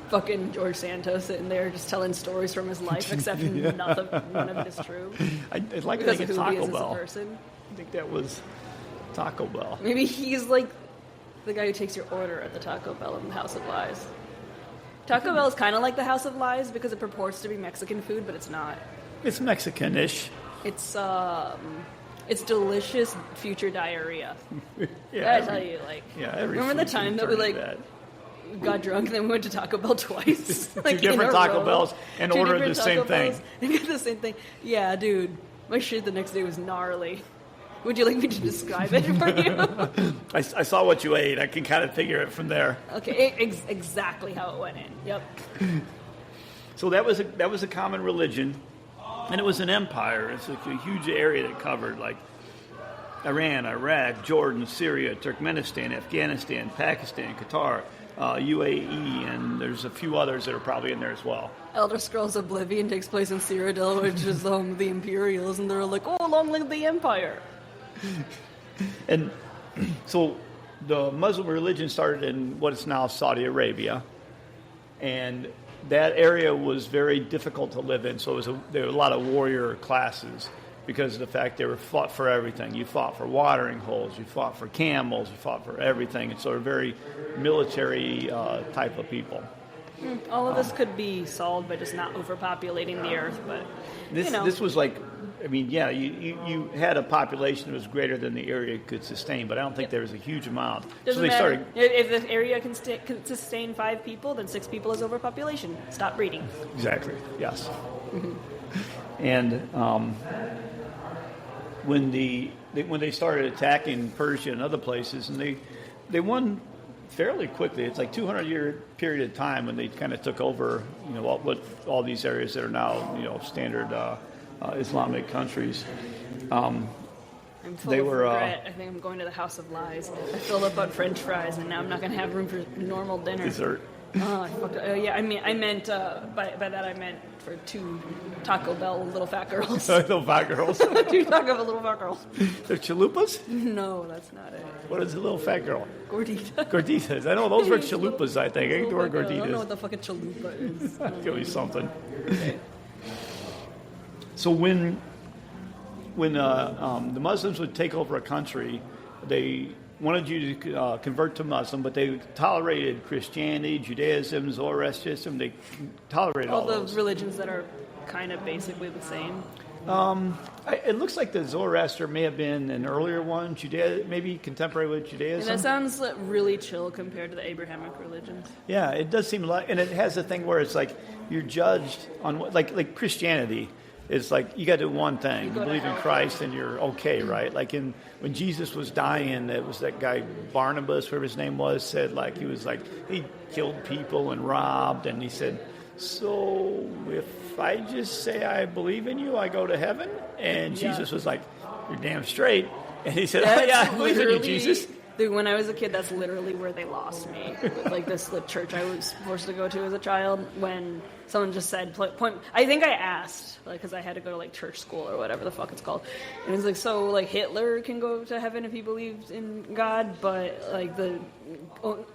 fucking George Santos sitting there just telling stories from his life, except none of it is true? I'd like to Because think of it's who he Taco is as a Bell. person. I think that was Taco Bell. Maybe he's like the guy who takes your order at the Taco Bell in the House of Lies. Taco Bell is kind of like the House of Lies because it purports to be Mexican food, but it's not. It's Mexican-ish. It's delicious future diarrhea. Yeah, I tell you, like, every remember the food time can that we turn like into that. got drunk and then we went to Taco Bell twice? Like, Two different in a Taco row. Bells and Two ordered different the same Taco thing. Bells and got the same thing. Yeah, dude, my shit the next day was gnarly. Would you like me to describe it for you? I saw what you ate. I can kind of figure it from there. Okay, exactly how it went in. Yep. So that was a common religion, and it was an empire. It's like a huge area that covered like Iran, Iraq, Jordan, Syria, Turkmenistan, Afghanistan, Pakistan, Qatar, UAE, and there's a few others that are probably in there as well. Elder Scrolls Oblivion takes place in Cyrodiil, which is the Imperials, and they're like, oh, long live the Empire. And so the Muslim religion started in what is now Saudi Arabia, and that area was very difficult to live in. So there were a lot of warrior classes because of the fact they were fought for everything. You fought for watering holes, you fought for camels, you fought for everything. And so they're very military type of people. All of this could be solved by just not overpopulating the earth, but this was like, I mean, yeah, you had a population that was greater than the area could sustain, but I don't think there was a huge amount. Doesn't matter. If the area can sustain 5 people, then 6 people is overpopulation. Stop breeding. Exactly. Yes. And when they started attacking Persia and other places, and they won fairly quickly. It's like 200-year period of time when they kind of took over, what all these areas that are now, standard Islamic countries. I'm full of regret. I think I'm going to the House of Lies. I filled up on French fries, and now I'm not going to have room for normal dinner. Dessert. Oh, I fucked up. Yeah, I meant by that I meant for 2 Taco Bell little fat girls. Little fat girls. 2 Taco Bell little fat girls. They're chalupas? No, that's not it. What is a little fat girl? Gordita. Gorditas. I know those were chalupas. I think. I think they were gorditas. I don't know what the fucking chalupa is. Give me something. So when the Muslims would take over a country, they wanted you to convert to Muslim, but they tolerated Christianity, Judaism, Zoroastrianism. They tolerated all the those religions that are kind of basically the same. It looks like the Zoroaster may have been an earlier one, maybe contemporary with Judaism. And that sounds really chill compared to the Abrahamic religions. Yeah, it does seem like, and it has a thing where it's like you're judged on like Christianity. It's like you got to do one thing. You believe in Christ and you're okay, right? Like when Jesus was dying, it was that guy Barnabas, whatever his name was, said he killed people and robbed, and he said, so if I just say I believe in you, I go to heaven? And Jesus was like, you're damn straight. And he said, oh yeah, I believe in you, Jesus. Dude, when I was a kid, that's literally where they lost me. Like the church I was forced to go to as a child, when someone just said, point. I think I asked, because I had to go to church school or whatever the fuck it's called. And it was so Hitler can go to heaven if he believes in God, but the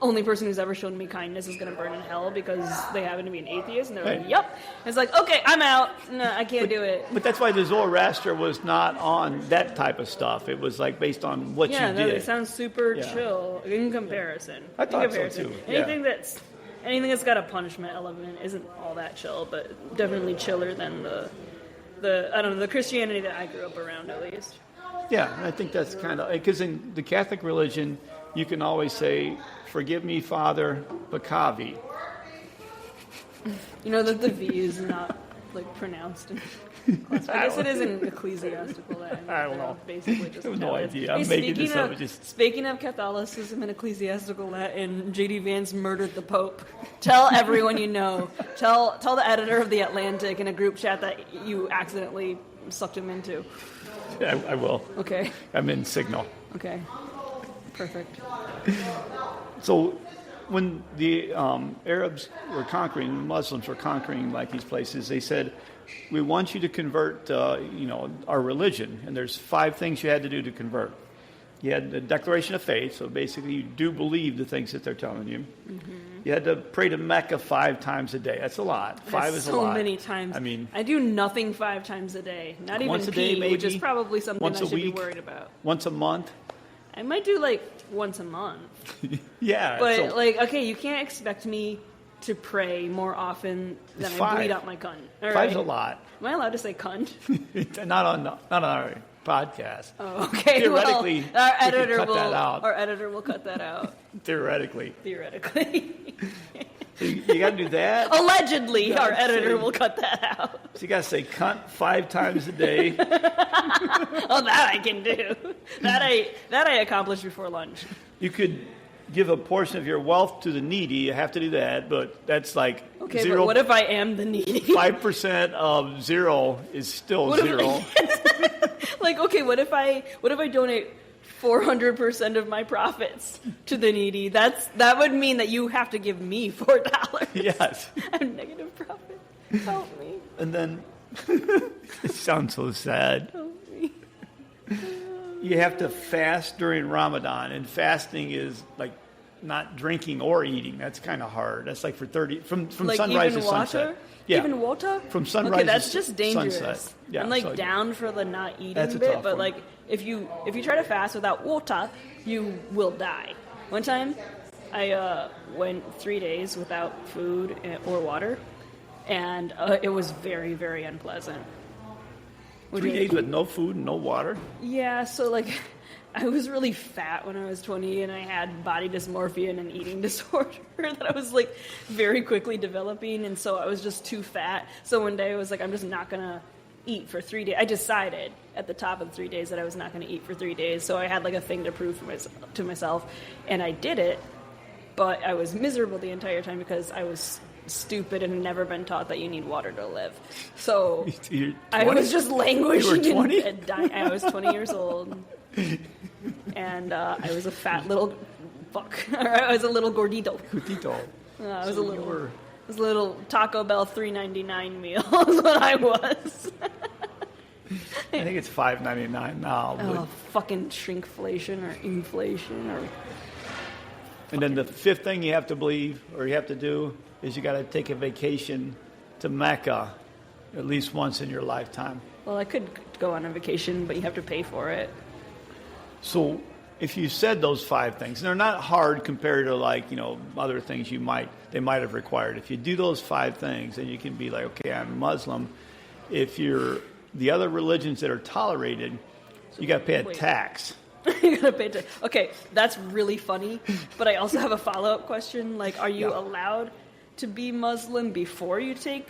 only person who's ever shown me kindness is going to burn in hell because they happen to be an atheist. And they're like, yep. It's like, okay, I'm out. No, I can't do it. But that's why the Zoroaster was not on that type of stuff. It was based on what you did. Yeah, it sounds super chill in comparison. I thought so too. Anything that's got a punishment element isn't all that chill, but definitely chiller than the Christianity that I grew up around, at least. Yeah, I think that's kind of, because in the Catholic religion, you can always say, forgive me, Father, Pakavi. That the V is not pronounced in class. I guess it is in ecclesiastical Latin. I don't know. Basically, just I have no idea. Hey, I'm making this up. Speaking of Catholicism and ecclesiastical Latin, JD Vance murdered the Pope. Tell everyone you know. Tell the editor of The Atlantic in a group chat that you accidentally sucked him into. Yeah, I will. Okay. I'm in Signal. Okay. Perfect. So when the Arabs were conquering, the Muslims were conquering these places, they said, we want you to convert, our religion. And there's 5 things you had to do to convert. You had the declaration of faith, so basically you do believe the things that they're telling you. Mm-hmm. You had to pray to Mecca 5 times a day. That's a lot. 5 is a lot. So many times. I mean, I do nothing 5 times a day. Not even once a day, maybe, which is probably something once I should a week, be worried about. Once a month. I might do once a month. Yeah. But okay, you can't expect me to pray more often than I bleed out my cunt. All right? 5's a lot. Am I allowed to say cunt? not on our podcast. Oh, okay. Theoretically, our editor cut that out. Our editor will cut that out. Theoretically. So you got to do that. Allegedly, our editor will cut that out. So you got to say cunt 5 times a day. Oh, that I can do. That I accomplished before lunch. You could give a portion of your wealth to the needy. You have to do that, but that's okay. 0. But what if I am the needy? 5% of 0 is still 0. Okay, what if I donate 400% of my profits to the needy. That would mean that you have to give me $4. Yes. I have negative profit. Help me. And then, it sounds so sad. Help me. You have to fast during Ramadan, and fasting is like not drinking or eating. That's kind of hard. That's like for 30 from Like sunrise even to water? sunset. Yeah. Even water? From sunrise okay, that's to just dangerous. sunset. Yeah, I'm like so down for the not eating that's a bit, tough but one. like if you try to fast without water, you will die. One time, I went 3 days without food or water, and it was very, very unpleasant. 3 days with no food and no water. Yeah, so like I was really fat when I was 20, and I had body dysmorphia and an eating disorder that I was like very quickly developing, and so I was just too fat. So one day I was like, I'm just not gonna eat for 3 days. I decided at the top of the 3 days that I was not gonna eat for 3 days. So I had like a thing to prove to myself, and I did it. But I was miserable the entire time because I was stupid and had never been taught that you need water to live. So I was just languishing You were 20? in bed, dying. I was 20 years old. And I was a fat little fuck. I was a little gordito. I was a little Taco Bell $3.99 meal is what I was. I think it's $5.99 now. But... Oh, fucking shrinkflation or inflation or. And then the fifth thing you have to believe or you have to do is you got to take a vacation to Mecca at least once in your lifetime. Well, I could go on a vacation, but you have to pay for it. So if you said those 5 things, and they're not hard compared to like, other things they might have required. If you do those 5 things, then you can be like, okay, I'm Muslim. If you're the other religions that are tolerated, you got to pay a tax. You gotta pay tax. Okay, that's really funny, but I also have a follow-up question. Like, are you allowed to be Muslim before you take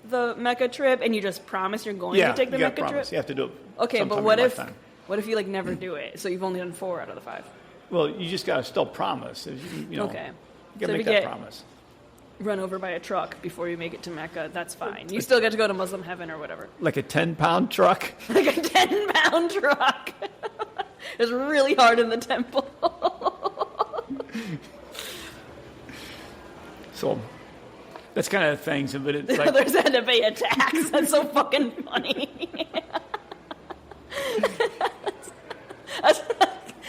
the Mecca trip, and you just promise you're going to take the Mecca trip? You have to do it. Okay, but sometime what in your if lifetime. what if you like never do it? So you've only done 4 out of the 5. Well, you just got to still promise. Okay. You got to So make if that you get promise. run over by a truck before you make it to Mecca, that's fine. You still get to go to Muslim heaven or whatever. Like a 10-pound truck? Like a 10-pound truck. It's really hard in the temple. So that's kind of things, but it's The like others had to pay a tax. That's so fucking funny.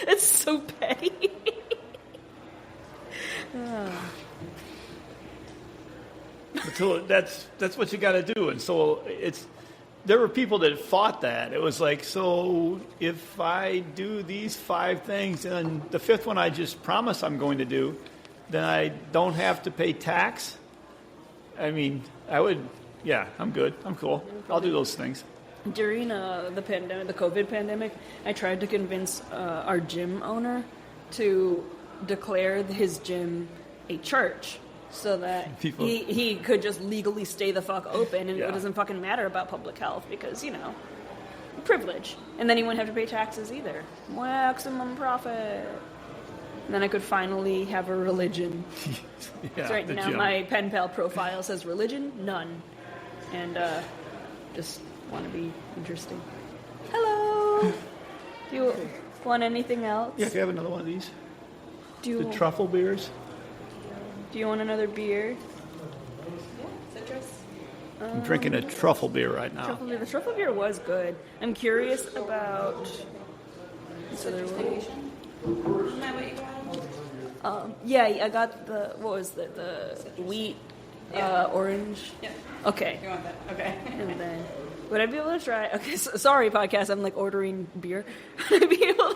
It's so petty. so that's what you got to do, and so there were people that fought that. It was like, so if I do these 5 things and the 5th one I just promise I'm going to do, then I don't have to pay tax. I mean, I'm good. I'm cool. I'll do those things. During the pandemic, the COVID pandemic, I tried to convince our gym owner to declare his gym a church so that he could just legally stay the fuck open and it doesn't fucking matter about public health because, privilege. And then he wouldn't have to pay taxes either. Maximum profit. And then I could finally have a religion. So right now my pen pal profile says religion, none. And just want to be interesting. Hello! Do you want anything else? Yeah, can I have another one of these? The truffle beers? Do you want another beer? Yeah, citrus. I'm drinking a truffle beer right now. The truffle beer was good. I'm curious about... Citrus vacation. Isn't that what you got? Yeah, I got the wheat orange. Yeah. Okay. You want that? Okay. And then, would I be able to try? Okay, sorry, podcast. I'm like ordering beer. Would I be able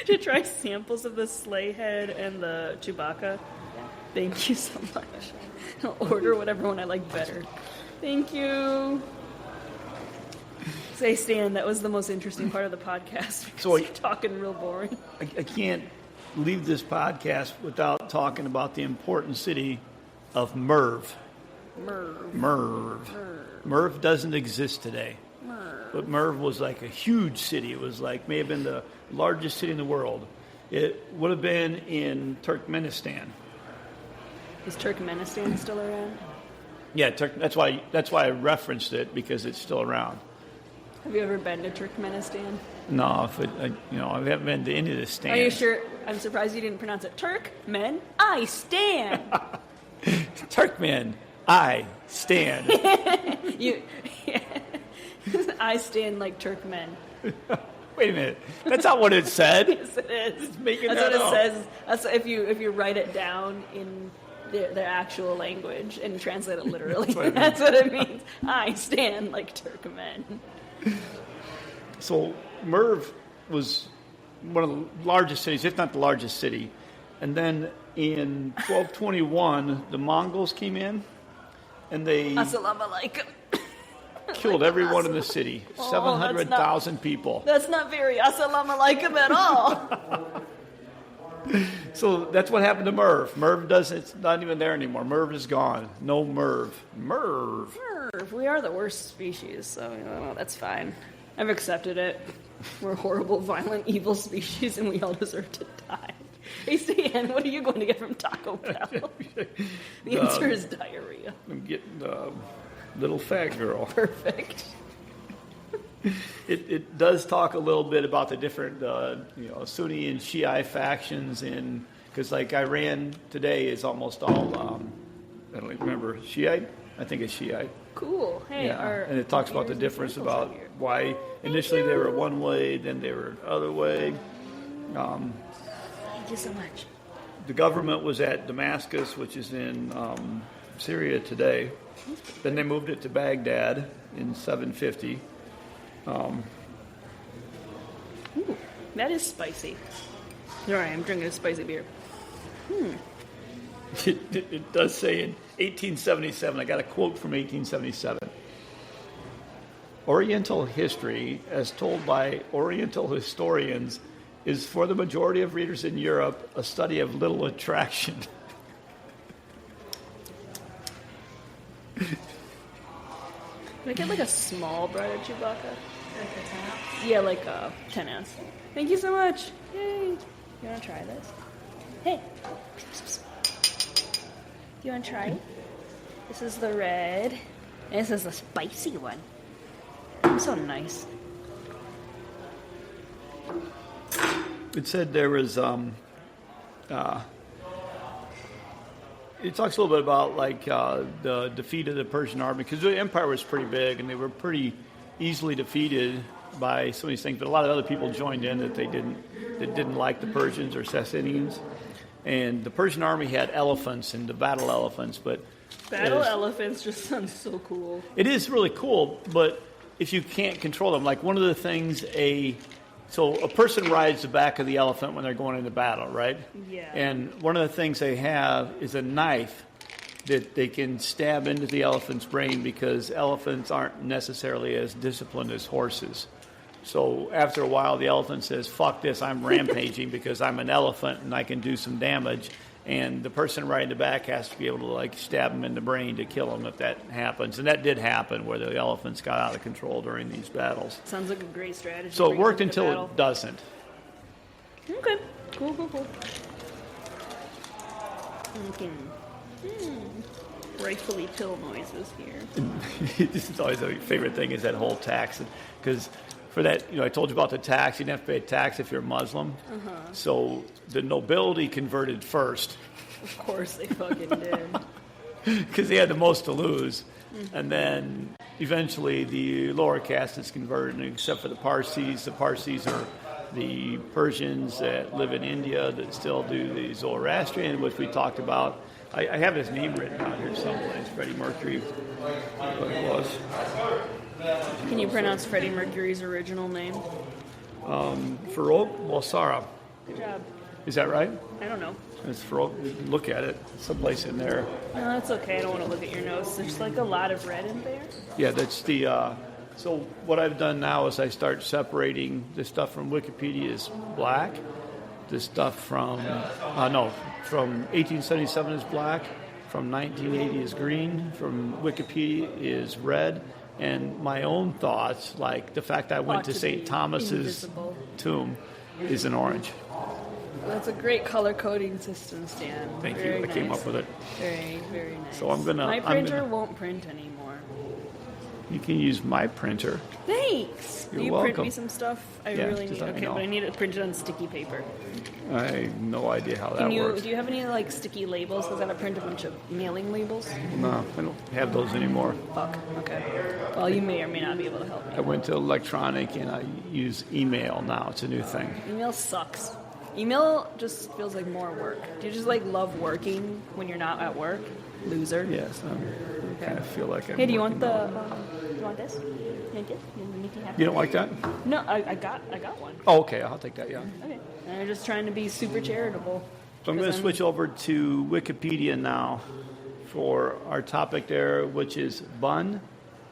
to try samples of the sleigh head and the Chewbacca? Yeah. Thank you so much. I'll order whatever one I like better. Thank you. Say, Stan, that was the most interesting part of the podcast because you're talking real boring. I can't leave this podcast without talking about the important city of Merv. Merv doesn't exist today. But Merv was like a huge city. It was like, may have been the largest city in the world. It would have been in Turkmenistan. Is Turkmenistan still around? Yeah, that's why I referenced it, because it's still around. Have you ever been to Turkmenistan? No, I haven't been to any of the stands. Are you sure? I'm surprised you didn't pronounce it Turkmen. I stand. Turkmen, I stand. I stand like Turkmen. Wait a minute. That's not what it said. Yes, it is. It's making That's that what up. it says. That's if you write it down in their actual language and translate it literally. That's what it means. I stand like Turkmen. So Merv was one of the largest cities, if not the largest city. And then in 1221, the Mongols came in, and they Assalamu alaikum. killed everyone in the city. 700,000 people. That's not very assalamu alaikum at all. So that's what happened to Merv. It's not even there anymore. Merv is gone. No Merv. Merv. We are the worst species, so that's fine. I've accepted it. We're a horrible, violent, evil species, and we all deserve to die. Hey, Stan, what are you going to get from Taco Bell? The answer is diarrhea. I'm getting little fat girl. Perfect. It does talk a little bit about the different Sunni and Shiite factions because like Iran today is almost all I don't even remember Shiite. I think it's Shiite. Cool. Hey, and it talks about the difference about why initially they were one way, then they were other way. Thank you so much. The government was at Damascus, which is in Syria today. Then they moved it to Baghdad in 750. Ooh, that is spicy. Sorry, I'm drinking a spicy beer. It does say in 1877, I got a quote from 1877. Oriental history, as told by Oriental historians, is for the majority of readers in Europe a study of little attraction. Can I get like a small breaded Chewbacca? Like the top. Yeah, like a 10S. Thank you so much. Yay. You want to try this? Hey. Do you want to try it? This is the red. And this is the spicy one. I'm so nice. It said there was, it talks a little bit about like the defeat of the Persian army, because the empire was pretty big and they were pretty easily defeated by some of these things, but a lot of other people joined in that didn't like the Persians or Sassanians. And the Persian army had elephants and the battle elephants, but Battle elephants just sounds so cool. it is really cool, but if you can't control them, like one of the things so a person rides the back of the elephant when they're going into battle, right? Yeah. And one of the things they have is a knife that they can stab into the elephant's brain, because elephants aren't necessarily as disciplined as horses. So after a while, the elephant says, fuck this, I'm rampaging because I'm an elephant and I can do some damage. And the person riding the back has to be able to like stab him in the brain to kill him if that happens. And that did happen, where the elephants got out of control during these battles. Sounds like a great strategy. So it Bring worked them to until battle. it doesn't. Okay. Cool. Okay. Rightfully pill noises here. This is always my favorite thing, is that whole tax. Because for that, I told you about the tax. You didn't have to pay a tax if you're Muslim. So the nobility converted first. Of course they fucking did. Because they had the most to lose. And then eventually the lower castes converted, except for the Parsis. The Parsis are the Persians that live in India that still do the Zoroastrian, which we talked about. I have his name written out here someplace, Freddy Mercury, what it was. Can you pronounce Freddy Mercury's original name? Farouk Walsara. Good job. Is that right? I don't know. It's Farouk. Look at it. Someplace in there. No, that's okay. I don't want to look at your notes. There's like a lot of red in there. Yeah, that's the... So what I've done now is I start separating the stuff from Wikipedia is black. The stuff from 1877 is black. From 1980 is green. From Wikipedia is red. And my own thoughts, like the fact I went to St. Thomas's invisible. tomb, is an orange. That's a great color coding system, Stan. Thank Very you. I came nice. up with it. Very, very nice. So I'm gonna- My printer won't print anymore. You can use my printer. Thanks. You're Will you welcome. print me some stuff? I Yeah, really just need. let me Okay, know. but I need it printed on sticky paper. I have no idea how that Can you? works. Do you have any like sticky labels? Because I gotta print a bunch of mailing labels. No, I don't have those anymore. Fuck. Okay. Well, you may or may not be able to help me. I went to electronic and I use email now. It's a new thing. Email sucks. Email just feels like more work. Do you just like love working when you're not at work? Loser. Yes, I kind of feel like I'm Hey, do you want working the? now. Do you want this? You want this? You don't like that? No, I got one. Oh, okay, I'll take that, yeah. Okay. I'm just trying to be super charitable. So I'm going to 'Cause switch over to Wikipedia now for our topic there, which is Bun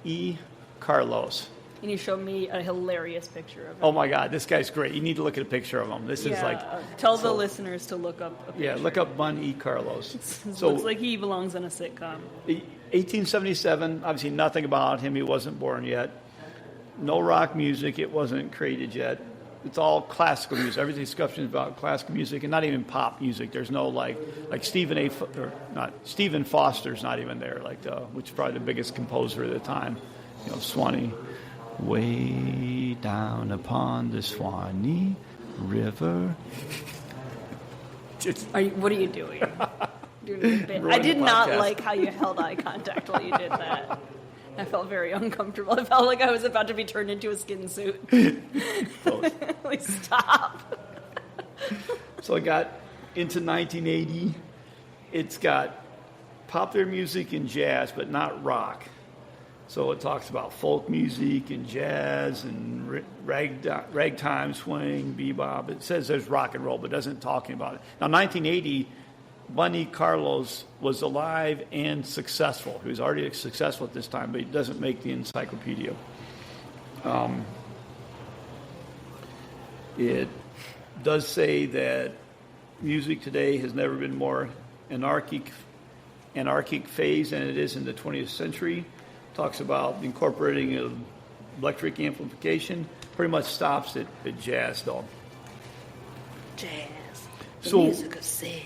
E. Carlos. And you showed me a hilarious picture of him. Oh my God, this guy's great. You need to look at a picture of him. This is like, tell the listeners to look up a picture. yeah, look up Bun E. Carlos. It So looks like he belongs in a sitcom. 1877, obviously nothing about him. He wasn't born yet. No rock music. It wasn't created yet. It's all classical music. Every discussion is about classical music and not even pop music. There's no like Stephen Foster's not even there, which is probably the biggest composer at the time. You know, Swanee, way down upon the Swanee River. What are you doing? Doing a bit. I Ruined did the not podcast. like how you held eye contact while you did that. I felt very uncomfortable. I felt like I was about to be turned into a skin suit. Please stop. So I got into 1980. It's got popular music and jazz, but not rock. So it talks about folk music and jazz and ragtime, swing, bebop. It says there's rock and roll, but doesn't talking about it. Now, 1980, Bun E. Carlos was alive and successful. He was already successful at this time, but he doesn't make the encyclopedia. It does say that music today has never been more anarchic phase than it is in the 20th century. Talks about incorporating of electric amplification. Pretty much stops at jazz, though. Jazz. The So- music of sin.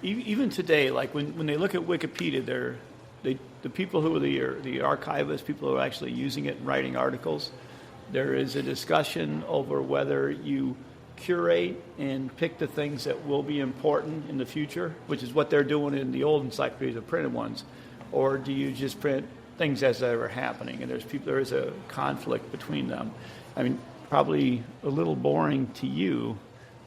Even today, like when they look at Wikipedia, the people who are the archivists, people who are actually using it and writing articles, there is a discussion over whether you curate and pick the things that will be important in the future, which is what they're doing in the old encyclopedias, the printed ones, or do you just print things as they were happening? And there is a conflict between them. I mean, probably a little boring to you,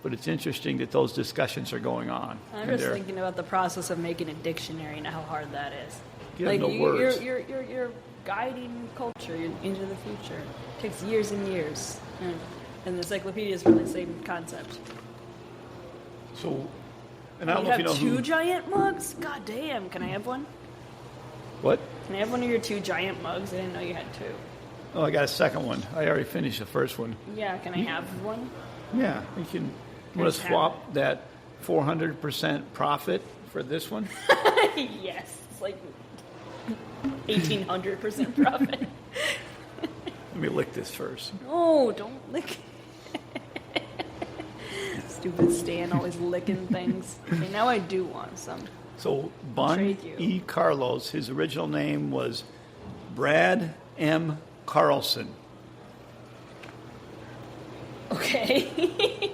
but it's interesting that those discussions are going on. I'm And just they're- thinking about the process of making a dictionary and how hard that is. You have no words. You're guiding culture into the future. It takes years and years. And the encyclopedia is really the same concept. So, and I don't You know if have you know two giant mugs? God damn. Can I have one? What? Can I have one of your two giant mugs? I didn't know you had two. Oh, I got a second one. I already finished the first one. Yeah, can I have one? Yeah, you can. Want to Just swap that 400% profit for this one? Yes. It's like 1,800% profit. Let me lick this first. No, don't lick. Stupid Stan always licking things. Okay, now I do want some. So, Bun Trade you. E. Carlos, his original name was Brad M. Carlson. Okay.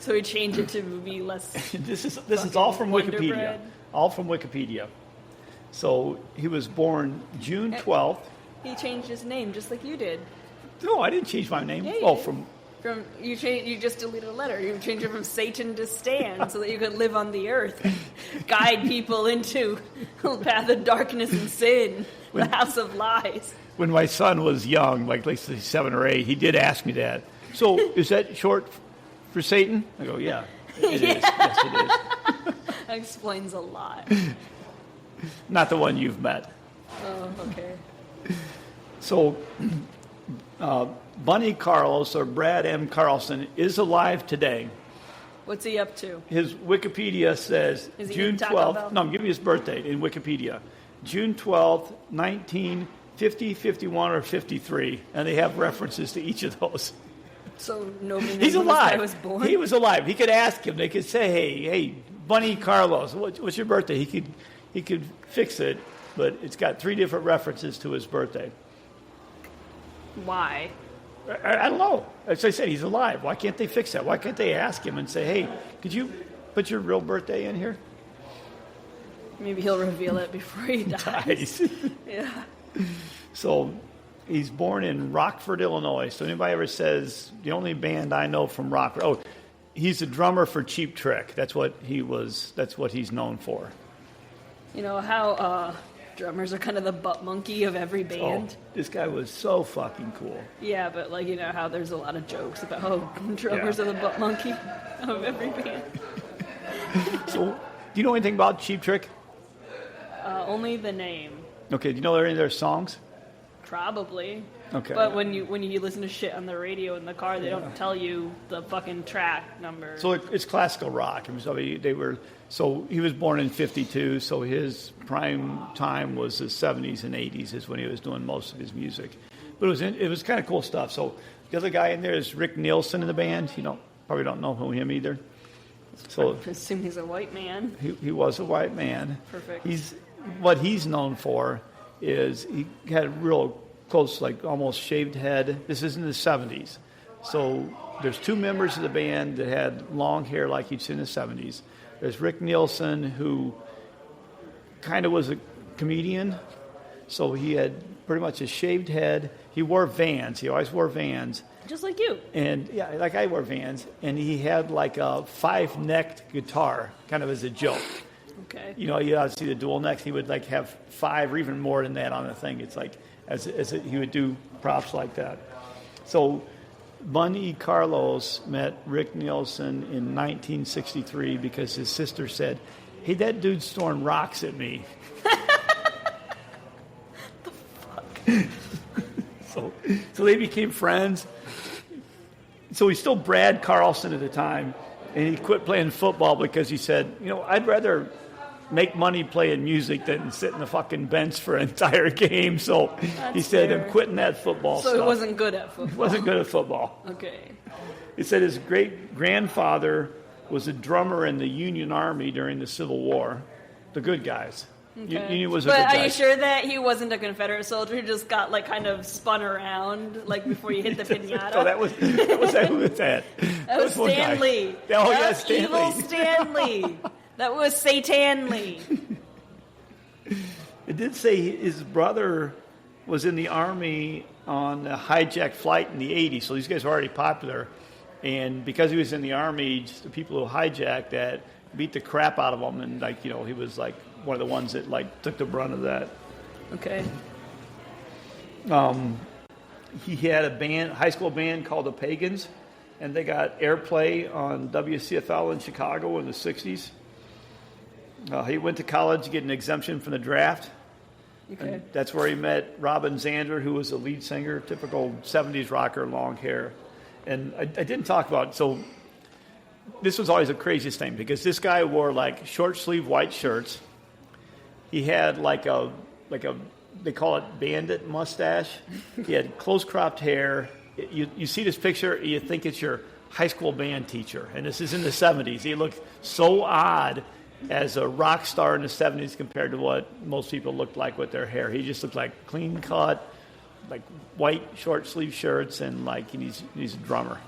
So we changed it to be less. This is all from Wonder Wikipedia. Bread. All from Wikipedia. So, he was born June 12th. He changed his name just like you did. No, I didn't change my name. Yeah, you Oh, did. from You just deleted a letter. You changed it from Satan to Stan so that you could live on the earth, guide people into the path of darkness and sin, the house of lies. when my son was young, like let's say 7 or 8, he did ask me that. So, is that short for Satan? I go, yeah, it is. Yes, it is. That explains a lot. Not the one you've met. Oh, okay. So, Bun E. Carlos, or Brad M. Carlson, is alive today. What's he up to? His Wikipedia says Is he June in Taco 12th. Bell? No, I'm giving you his birthday in Wikipedia. June 12th, 1950, 51, or 53. And they have references to each of those. So nobody knows He's when this guy alive. was born? He was alive. He could ask him. They could say, hey, Bun E. Carlos, what's your birthday? He could fix it, but it's got 3 different references to his birthday. Why? I don't know. As I said, he's alive. Why can't they fix that? Why can't they ask him and say, hey, could you put your real birthday in here? Maybe he'll reveal it before he dies. Yeah. So he's born in Rockford, Illinois. So anybody ever says, the only band I know from Rockford, oh, he's a drummer for Cheap Trick. That's what he was. That's what he's known for. You know how drummers are kind of the butt monkey of every band? Oh, this guy was so fucking cool. Yeah, but like, you know how there's a lot of jokes about how drummers are the butt monkey of every band. So, do you know anything about Cheap Trick? Only the name. Okay, do you know any of their songs? Probably. Okay. But when you listen to shit on the radio in the car, they don't tell you the fucking track number. So it's classical rock. So he was born in 52, so his prime time was the 70s and 80s is when he was doing most of his music. But it was kind of cool stuff. So the other guy in there is Rick Nielsen in the band. You probably don't know him either. So I assume he's a white man. He was a white man. Perfect. What he's known for is he had a real close, like almost shaved head. This is in the 70s. So there's two members of the band that had long hair like you'd see in the 70s. There's Rick Nielsen, who kind of was a comedian. So he had pretty much a shaved head. He wore Vans. He always wore Vans. Just like you. And yeah, like I wore Vans. And he had like a 5-necked guitar, kind of as a joke. Okay. You see the dual necks. He would like have 5 or even more than that on the thing. It's like he would do props like that. So Bun E. Carlos met Rick Nielsen in 1963 because his sister said, hey, that dude's throwing rocks at me. The fuck? So they became friends. So he's still Brad Carlson at the time, and he quit playing football because he said, I'd rather make money playing music than sit in the fucking bench for an entire game. So he said, fair. I'm quitting that football stuff. So he wasn't good at football. He wasn't good at football. Okay. He said his great-grandfather was a drummer in the Union Army during the Civil War. The good guys. Okay. Union was a but good are guy. you sure that he wasn't a Confederate soldier who just got like kind of spun around like before you hit the pinata? So that was who was that? That was one guy. Stanley. Oh, that yeah, was Stanley. Evil Stanley. That was Satanly. It did say his brother was in the Army on a hijacked flight in the 80s, so these guys were already popular. And because he was in the Army, just the people who hijacked that beat the crap out of him, and he was like one of the ones that like took the brunt of that. Okay. He had a high school band called the Pagans, and they got airplay on WCFL in Chicago in the 60s. He went to college to get an exemption from the draft. Okay. And that's where he met Robin Zander, who was the lead singer, typical 70s rocker, long hair. And I didn't talk about, so this was always the craziest thing, because this guy wore like short sleeve white shirts. He had like a they call it bandit mustache. He had close cropped hair. You see this picture, you think it's your high school band teacher. And this is in the 70s. He looked so odd as a rock star in the 70s compared to what most people looked like with their hair. He just looked like clean cut, like white short sleeve shirts, and like he's a drummer.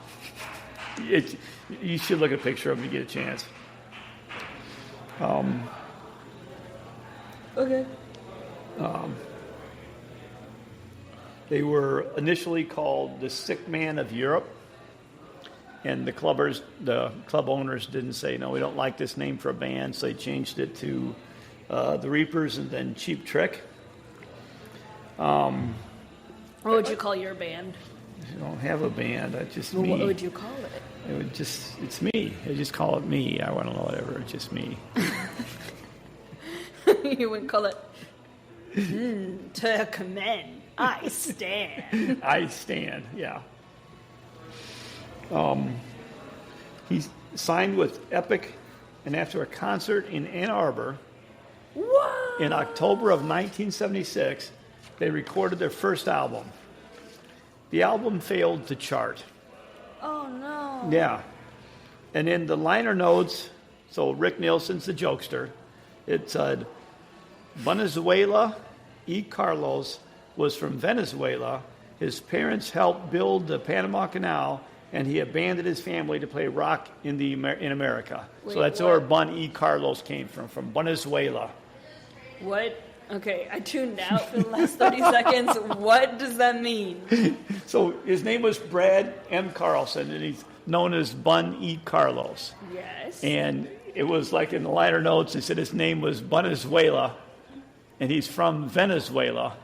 You should look at a picture of him to get a chance. Okay. They were initially called the Sick Man of Europe, and the club owners didn't say, no, we don't like this name for a band, so they changed it to the Reapers and then Cheap Trick. What would you call your band? I don't have a band. It's just me. What would you call it? It's me. I just call it me. I want to know whatever. It's just me. You wouldn't call it to commend. I stand. I stand, yeah. He signed with Epic, and after a concert in Ann Arbor What? in October of 1976, they recorded their first album. The album failed to chart. Oh, no. Yeah. And in the liner notes, so Rick Nielsen's the jokester, it said, Bunezuela, E. Carlos was from Venezuela, His parents helped build the Panama Canal, and he abandoned his family to play rock in America. Wait, so that's what? where Bun E. Carlos came from Bunezuela. What? Okay, I tuned out for the last 30 seconds. What does that mean? So his name was Brad M. Carlson, and he's known as Bun E. Carlos. Yes. And it was like in the liner notes, it said his name was Bunezuela, and he's from Venezuela.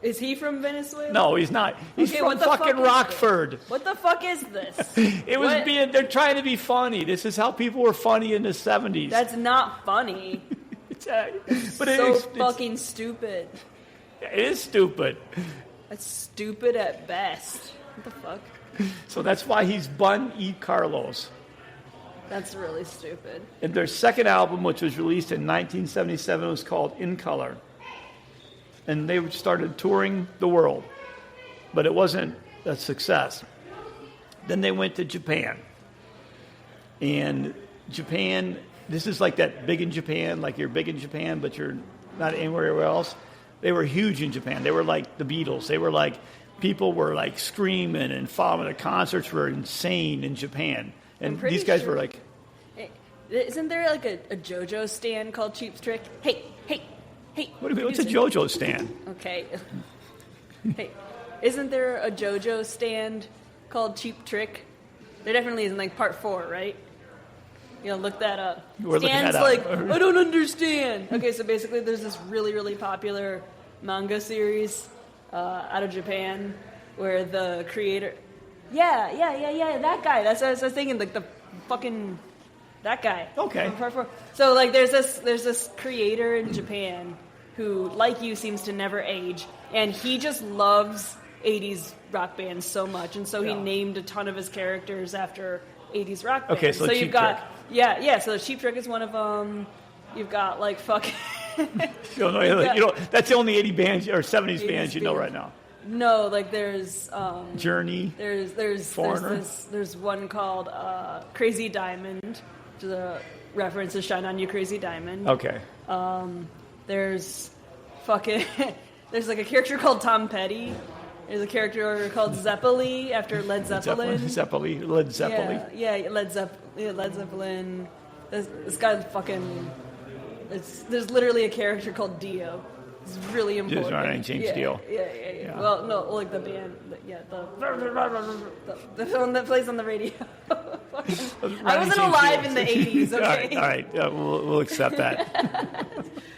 Is he from Venezuela? No, he's not. He's Okay, from what the fucking fuck is Rockford. this? What the fuck is this? It was What? they're trying to be funny. This is how people were funny in the 70s. That's not funny. But So fucking stupid. it is stupid. That's stupid at best. What the fuck? So that's why he's Bun E. Carlos. That's really stupid. And their second album, which was released in 1977, was called In Color. And they started touring the world. But it wasn't a success. Then they went to Japan. And Japan, this is like that big in Japan, like you're big in Japan, but you're not anywhere else. They were huge in Japan. They were like the Beatles. They were like, people were like screaming and following. The concerts were insane in Japan. And these guys were like... Isn't there like a JoJo stand called Cheap Trick? Hey. What's a JoJo stand? Okay. Hey, isn't there a JoJo stand called Cheap Trick? There definitely is in like part 4, right? Look that up. We're looking Stan's that like, up. I don't understand. Okay, so basically there's this really, really popular manga series out of Japan where the creator... Yeah, that guy. That's what I was thinking, like the fucking... That guy. Okay. From part 4. So like there's this creator in Japan who, like you, seems to never age, and he just loves 80s rock bands so much, and so he named a ton of his characters after 80s rock bands. Okay, so you've Cheap got Trick. so Cheap Trick is one of them. You've got like fucking that's the only 80 bands or 70s bands you know right now. No, like there's Journey. There's Foreigner. there's one called Crazy Diamond, which is a reference to Shine On You Crazy Diamond. Okay. There's there's like a character called Tom Petty. There's a character called Zeppeli after Led Zeppelin. Led Zeppelin. Yeah, Led Zeppelin. This guy's fucking... There's literally a character called Dio. It's really important. Just right, James Dio. Yeah. Well, no, like the band. The one that plays on the radio. I wasn't alive in the 80s, okay? All right. Yeah, we'll accept that.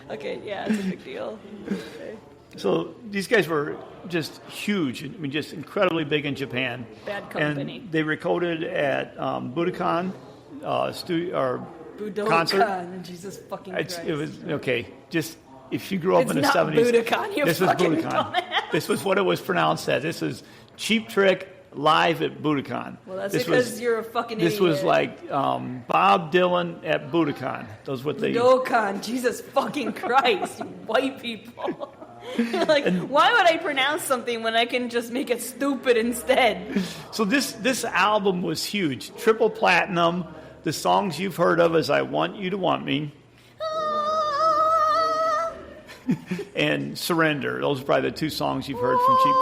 Okay, yeah, it's a big deal. Okay. So these guys were just huge. I mean, just incredibly big in Japan. Bad company. And they recorded at Budokan concert. Budokan, Jesus fucking Christ. It was, okay, just... If you grew up in the not 70s, Budokan, this was Budokan. This was what it was pronounced as. This is Cheap Trick live at Budokan. Well, that's because you're a fucking idiot. This was like Bob Dylan at Budokan. Those what they... Budokan, Jesus fucking Christ, you white people. Like, why would I pronounce something when I can just make it stupid instead? So this album was huge. Triple platinum. The songs you've heard of is I Want You to Want Me. And Surrender. Those are probably the two songs you've heard from Cheap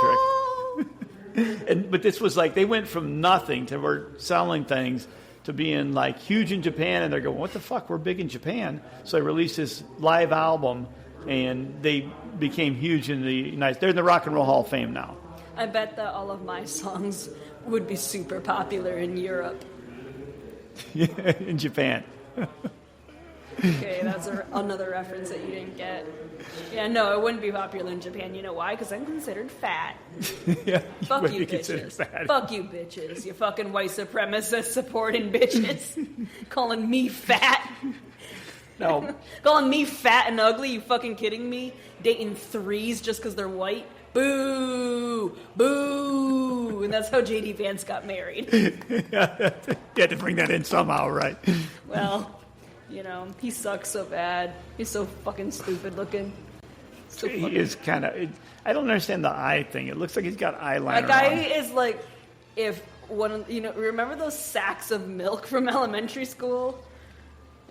Trick. But this was like, they went from nothing to we're selling things to being like huge in Japan, and they're going, what the fuck, we're big in Japan. So they released this live album, and they became huge in the United States. They're in the Rock and Roll Hall of Fame now. I bet that all of my songs would be super popular in Europe. In Japan. Okay, that's another reference that you didn't get. Yeah, no, it wouldn't be popular in Japan. You know why? Because I'm considered fat. Yeah, Fuck you, bitches. Fuck you, bitches. You fucking white supremacist supporting bitches. Calling me fat. No. Calling me fat and ugly. You fucking kidding me? Dating threes just because they're white? Boo! Boo! And that's how JD Vance got married. Yeah, you had to bring that in somehow, right? Well... he sucks so bad. He's so fucking stupid looking. He is kind of... I don't understand the eye thing. It looks like he's got eyeliner That guy on. is like... If one... remember those sacks of milk from elementary school?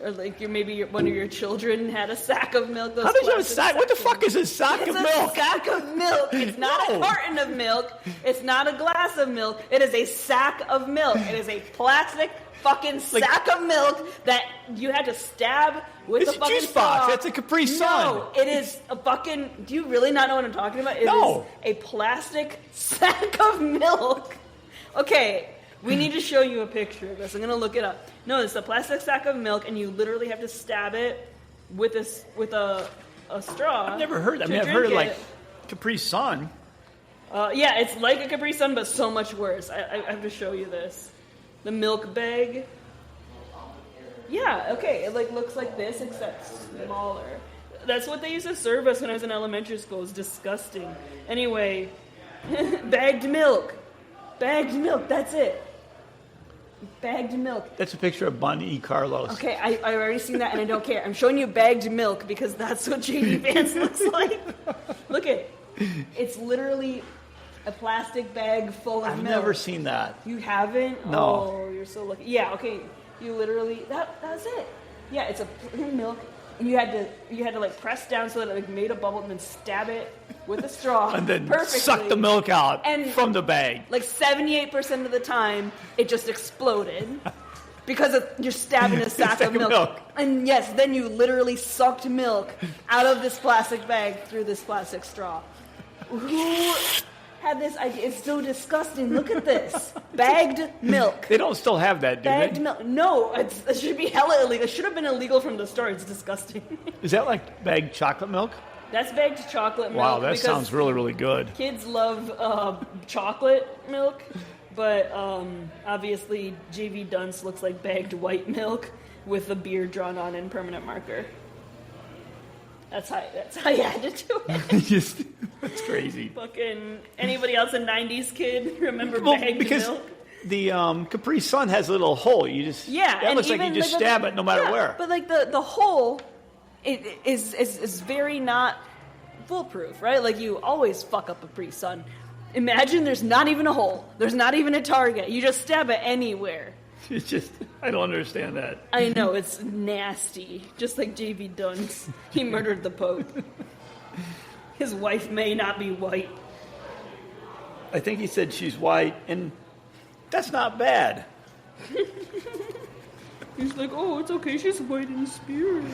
Or like one of your children had a sack of milk. How did you have a sack? What the fuck is a sack of milk? It's a sack of milk. It's not a carton of milk. It's not a glass of milk. It is a sack of milk. It is a plastic fucking sack of milk that you had to stab with a fucking juice box. straw. That's a Capri Sun. No, it is a fucking... Do you really not know what I'm talking about? It is a plastic sack of milk. Okay, we need to show you a picture of this. I'm going to look it up. No, it's a plastic sack of milk, and you literally have to stab it with a straw. I've never heard that. I mean, I've heard of, like, Capri Sun. Yeah, it's like a Capri Sun, but so much worse. I have to show you this. The milk bag. Yeah, okay, it looks like this, except smaller. That's what they used to serve us when I was in elementary school. It was disgusting. Anyway, bagged milk. Bagged milk, that's it. Bagged milk. That's a picture of Bun E. Carlos. Okay, I already seen that and I don't care. I'm showing you bagged milk because that's what JD Vance looks like. Look at it. It's literally a plastic bag full of milk. I've never seen that. You haven't? No. Oh, you're so lucky. Yeah, okay. You literally, that's it. Yeah, it's a milk. And you had to like press down so that it like made a bubble and then stab it with a straw. And then perfectly. suck the milk out And from the bag. Like 78% of the time, it just exploded. Because you're stabbing a sack of milk. And yes, then you literally sucked milk out of this plastic bag through this plastic straw. Who had this idea? It's so disgusting. Look at this. Bagged milk. They don't still have that, do Bagged they? milk. No, it should be hella illegal. It should have been illegal from the start. It's disgusting. Is that like bagged chocolate milk? That's bagged chocolate milk. Wow, that sounds really, really good. Kids love chocolate milk, but obviously JV Dunce looks like bagged white milk with a beard drawn on in permanent marker. That's how you had to do it. That's crazy. Fucking anybody else a 90s kid remember bagged because milk? The Capri Sun has a little hole. You just that looks like you just stab it no matter where. But like the hole is very not foolproof, right? Like you always fuck up a Capri Sun. Imagine there's not even a hole. There's not even a target. You just stab it anywhere. It's just, I don't understand that. I know, it's nasty. Just like J.V. Dunce. He murdered the Pope. His wife may not be white. I think he said she's white, and that's not bad. He's like, oh, it's okay, she's white in spirit.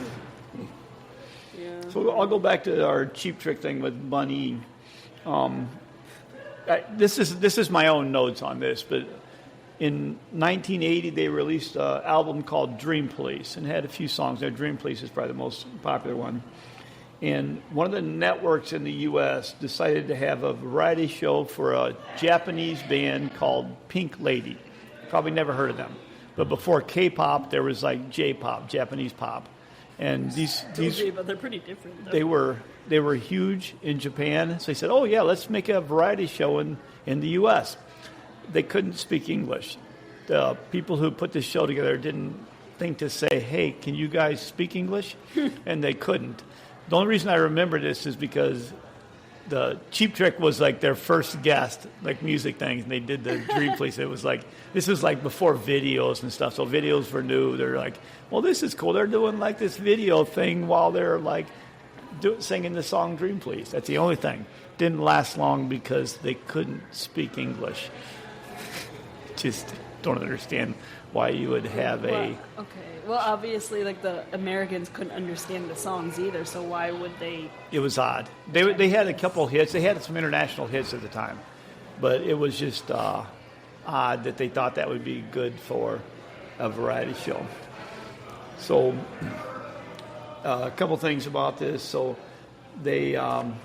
Yeah. So I'll go back to our Cheap Trick thing with Bun E. This is my own notes on this, but in 1980 they released an album called Dream Police and had a few songs there. Dream Police is probably the most popular one. And one of the networks in the U.S. decided to have a variety show for a Japanese band called Pink Lady. Probably never heard of them. But before K-pop, there was like J-pop, Japanese pop. And these but they're pretty different, though. They were huge in Japan. So they said, oh, yeah, let's make a variety show in the U.S. They couldn't speak English. The people who put this show together didn't think to say, hey, can you guys speak English? And they couldn't. The only reason I remember this is because the Cheap Trick was like their first guest, like music things, and they did the Dream Police. It was like, this was like before videos and stuff, so videos were new. They're like, well, this is cool. They're doing like this video thing while they're like singing the song Dream Police. That's the only thing. Didn't last long because they couldn't speak English. Just don't understand why you would have okay. Well, obviously, like the Americans couldn't understand the songs either, so why would they? It was odd. They had a couple hits. They had some international hits at the time, but it was just odd that they thought that would be good for a variety show. So, a couple things about this. So, they on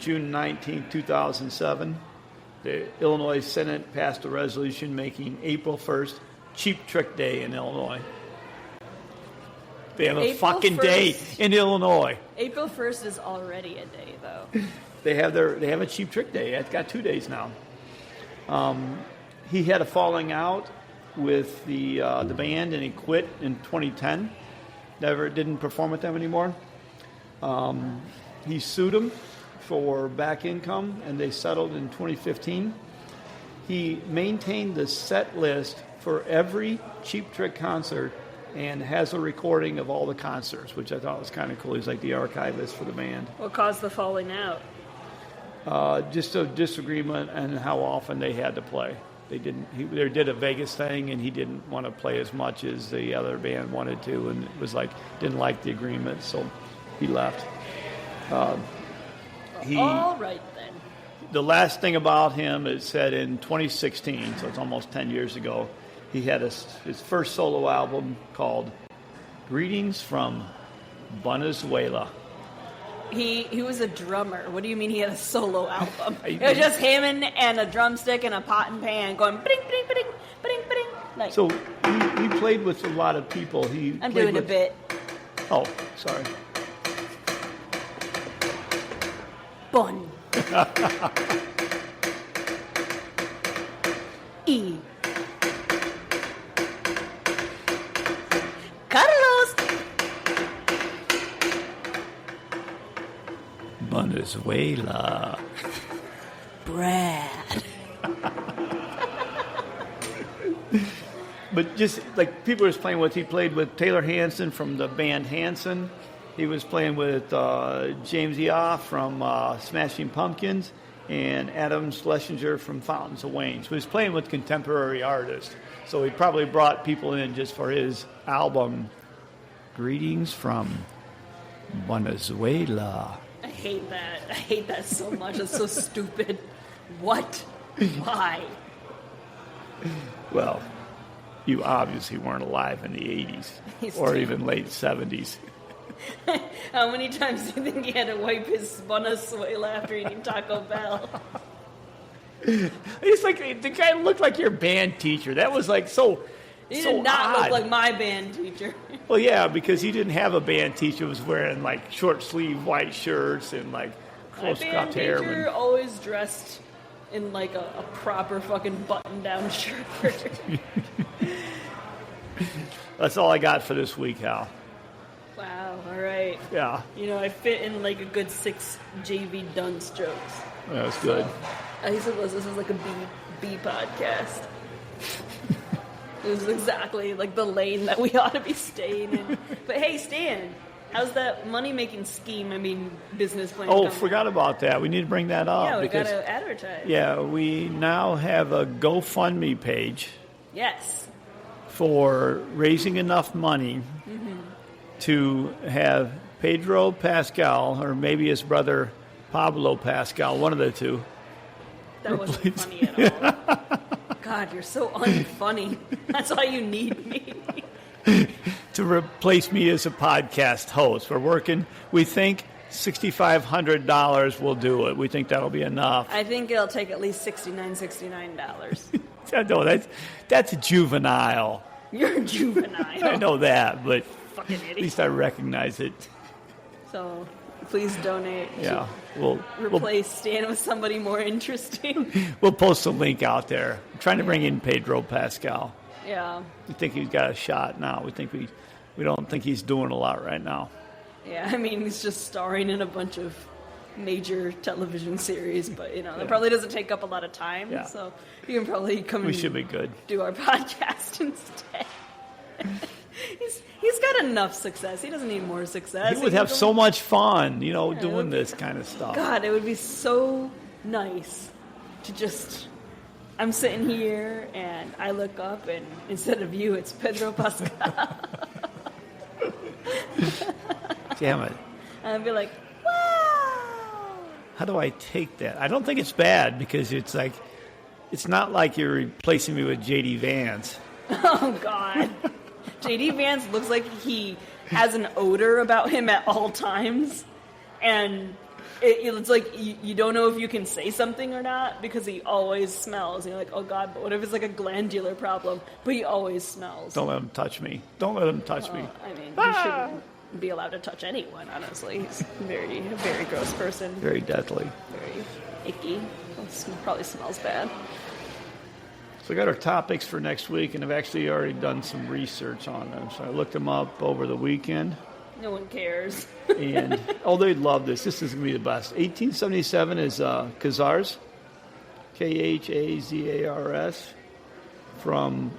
June 19, 2007. The Illinois Senate passed a resolution making April 1st Cheap Trick Day in Illinois. They have a fucking day in Illinois. April 1st is already a day, though. They have a Cheap Trick Day. It's got 2 days now. He had a falling out with the band, and he quit in 2010. Didn't perform with them anymore. He sued them for back income, and they settled in 2015. He maintained the set list for every Cheap Trick concert and has a recording of all the concerts, which I thought was kind of cool. He's like the archivist for the band. What caused the falling out? Just a disagreement on how often they had to play. They did a Vegas thing, and he didn't want to play as much as the other band wanted to, and it was like didn't like the agreement, so he left. All right then. The last thing about him is said in 2016, so it's almost 10 years ago. He had his first solo album called "Greetings from Bunezuela." He was a drummer. What do you mean he had a solo album? It was just him and a drumstick and a pot and pan going bing bing bing bing bing. Like, So he played with a lot of people. I'm doing a bit. Oh, sorry. Bun E. Carlos. Bunezuela. Brad. But just like people was playing with, he played with Taylor Hanson from the band Hanson. He was playing with James Eoff from Smashing Pumpkins and Adam Schlesinger from Fountains of Wayne. So he was playing with contemporary artists. So he probably brought people in just for his album, Greetings from Bunezuela. I hate that. I hate that so much. It's so stupid. What? Why? Well, you obviously weren't alive in the 80s or even late 70s. How many times do you think he had to wipe his Bunezuela after eating Taco Bell? It's like the guy looked like your band teacher. That was like so. He so did not odd. look like my band teacher. Well, yeah, because he didn't have a band teacher. He was wearing like short sleeve white shirts and like My close band cropped hair. teacher always dressed in like a proper fucking button down shirt. That's all I got for this week, Hal. Wow, all right. Yeah, You know, I fit in like a good 6 JV Dunce jokes. that was good. I used to listen, this is like a B podcast. It was exactly like the lane that we ought to be staying in. But hey, Stan, how's that money-making scheme, business plan Oh, coming? forgot about that. We need to bring that up. Yeah, we because, got to advertise. Yeah, we now have a GoFundMe page Yes. for raising enough money to have Pedro Pascal, or maybe his brother Pablo Pascal, one of the two. That wasn't funny at all. God, you're so unfunny. That's why you need me. To replace me as a podcast host. We're working, we think $6,500 will do it. We think that'll be enough. I think it'll take at least $69. No, that's juvenile. You're juvenile. I know that, but Fucking at idiot. least I recognize it. So, please donate. Yeah, To replace Stan with somebody more interesting. we'll post a link out there. I'm trying to bring in Pedro Pascal. Yeah. We think he's got a shot now. We don't think he's doing a lot right now. Yeah, he's just starring in a bunch of major television series, but, that probably doesn't take up a lot of time, Yeah. so you can probably come We and should be good. do our podcast instead. He's got enough success. He doesn't need more success. He would have so much fun, doing this kind of stuff. God, it would be so nice to just... I'm sitting here, and I look up, and instead of you, it's Pedro Pascal. Damn it. And I'd be like, wow! How do I take that? I don't think it's bad because it's not like you're replacing me with JD Vance. Oh, God. JD Vance looks like he has an odor about him at all times. And it's like you don't know if you can say something or not because he always smells. And you're like, oh, God, but what if it's like a glandular problem? But he always smells. Don't let him touch me. Don't let him touch me. He shouldn't be allowed to touch anyone, honestly. He's a very gross person. Very deadly. Very icky. Probably smells bad. So we got our topics for next week, and I've actually already done some research on them. So I looked them up over the weekend. No one cares. And, they'd love this. This is going to be the best. 1877 is Khazars, Khazars. From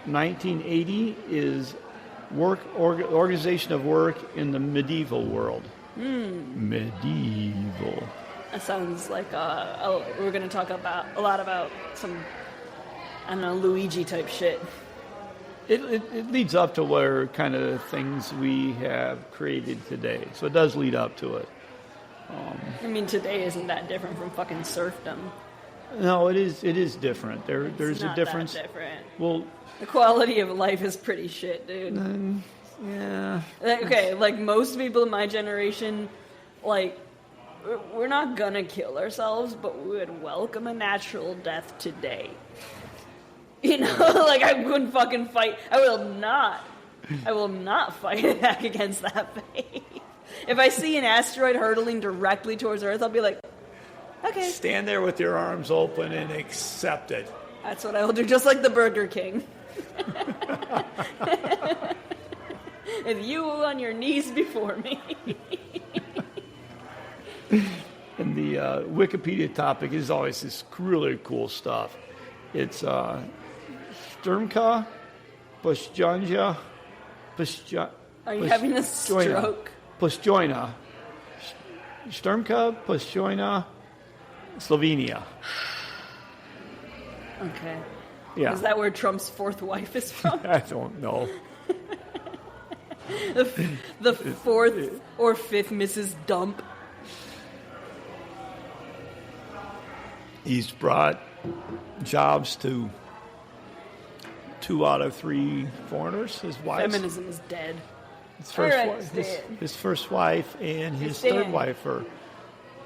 1980 is organization of work in the medieval world. Medieval. That sounds like we're going to talk about a lot about some, I don't know, Luigi type shit. It leads up to where kind of things we have created today. So it does lead up to it. I mean, today isn't that different from fucking serfdom. No, it is different. There's Not a difference. That different. Well, The quality of life is pretty shit, dude. yeah. Okay, like most people in my generation, like, we're not gonna kill ourselves, but we would welcome a natural death today. You know, like I wouldn't fucking fight. I will not fight back against that fate. If I see an asteroid hurtling directly towards Earth, I'll be like, okay. Stand there with your arms open and accept it. That's what I will do, just like the Burger King. With you on your knees before me. And the Wikipedia topic is always this really cool stuff. It's Sturmka, Pushjonja, Are you having a stroke? Pushjoina. Sturmka, Pushjoina, Slovenia. Okay. Yeah. Is that where Trump's fourth wife is from? I don't know. The fourth or fifth Mrs. Dump. He's brought jobs to 2 out of 3 foreigners, his wives. Feminism is dead. His first, All right, wife, Stan. his first wife and his Stan. third wife are,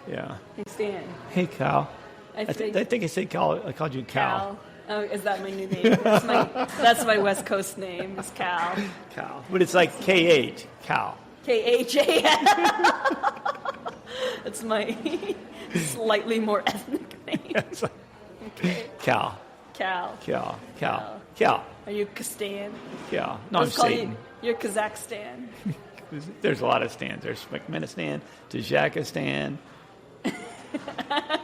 yeah. Hey, Stan. Hey, Cal. I I think I said Cal. I called you Cal. Cal. Oh, is that my new name? That's my West Coast name, is Cal. Cal. But it's like K8, Cal. K-H-A-L. That's my slightly more ethnic name. Okay. Cal. Cal. Cal. Cal. Cal. Are you Kastan? Cal. No, I'm Let's call Satan. You're Kazakhstan. There's a lot of stands. There's Turkmenistan, Tajikistan,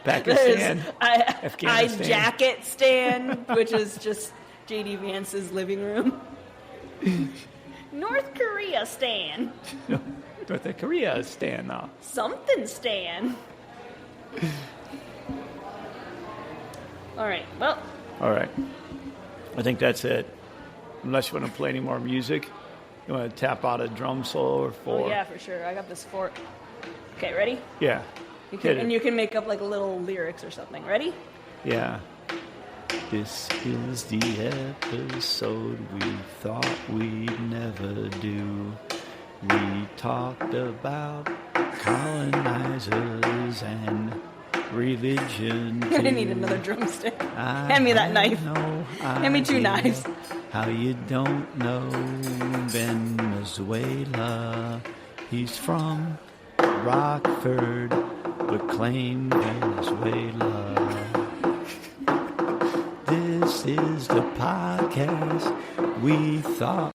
Pakistan, Afghanistan. Jacket stand, which is just JD Vance's living room. North Korea stand. North Korea stand now. Something stand. All right, well. All right. I think that's it. Unless you want to play any more music. You want to tap out a drum solo or 4? Oh, yeah, for sure. I got this fork. Okay, ready? Yeah. And you can make up like little lyrics or something. Ready? Yeah. This is the episode we thought we'd never do. We talked about colonizers and religion. I need another drumstick. Hand me that knife. Hand me 2 knives. How you don't know Venezuela. He's from Rockford, but claimed Venezuela. This is the podcast we thought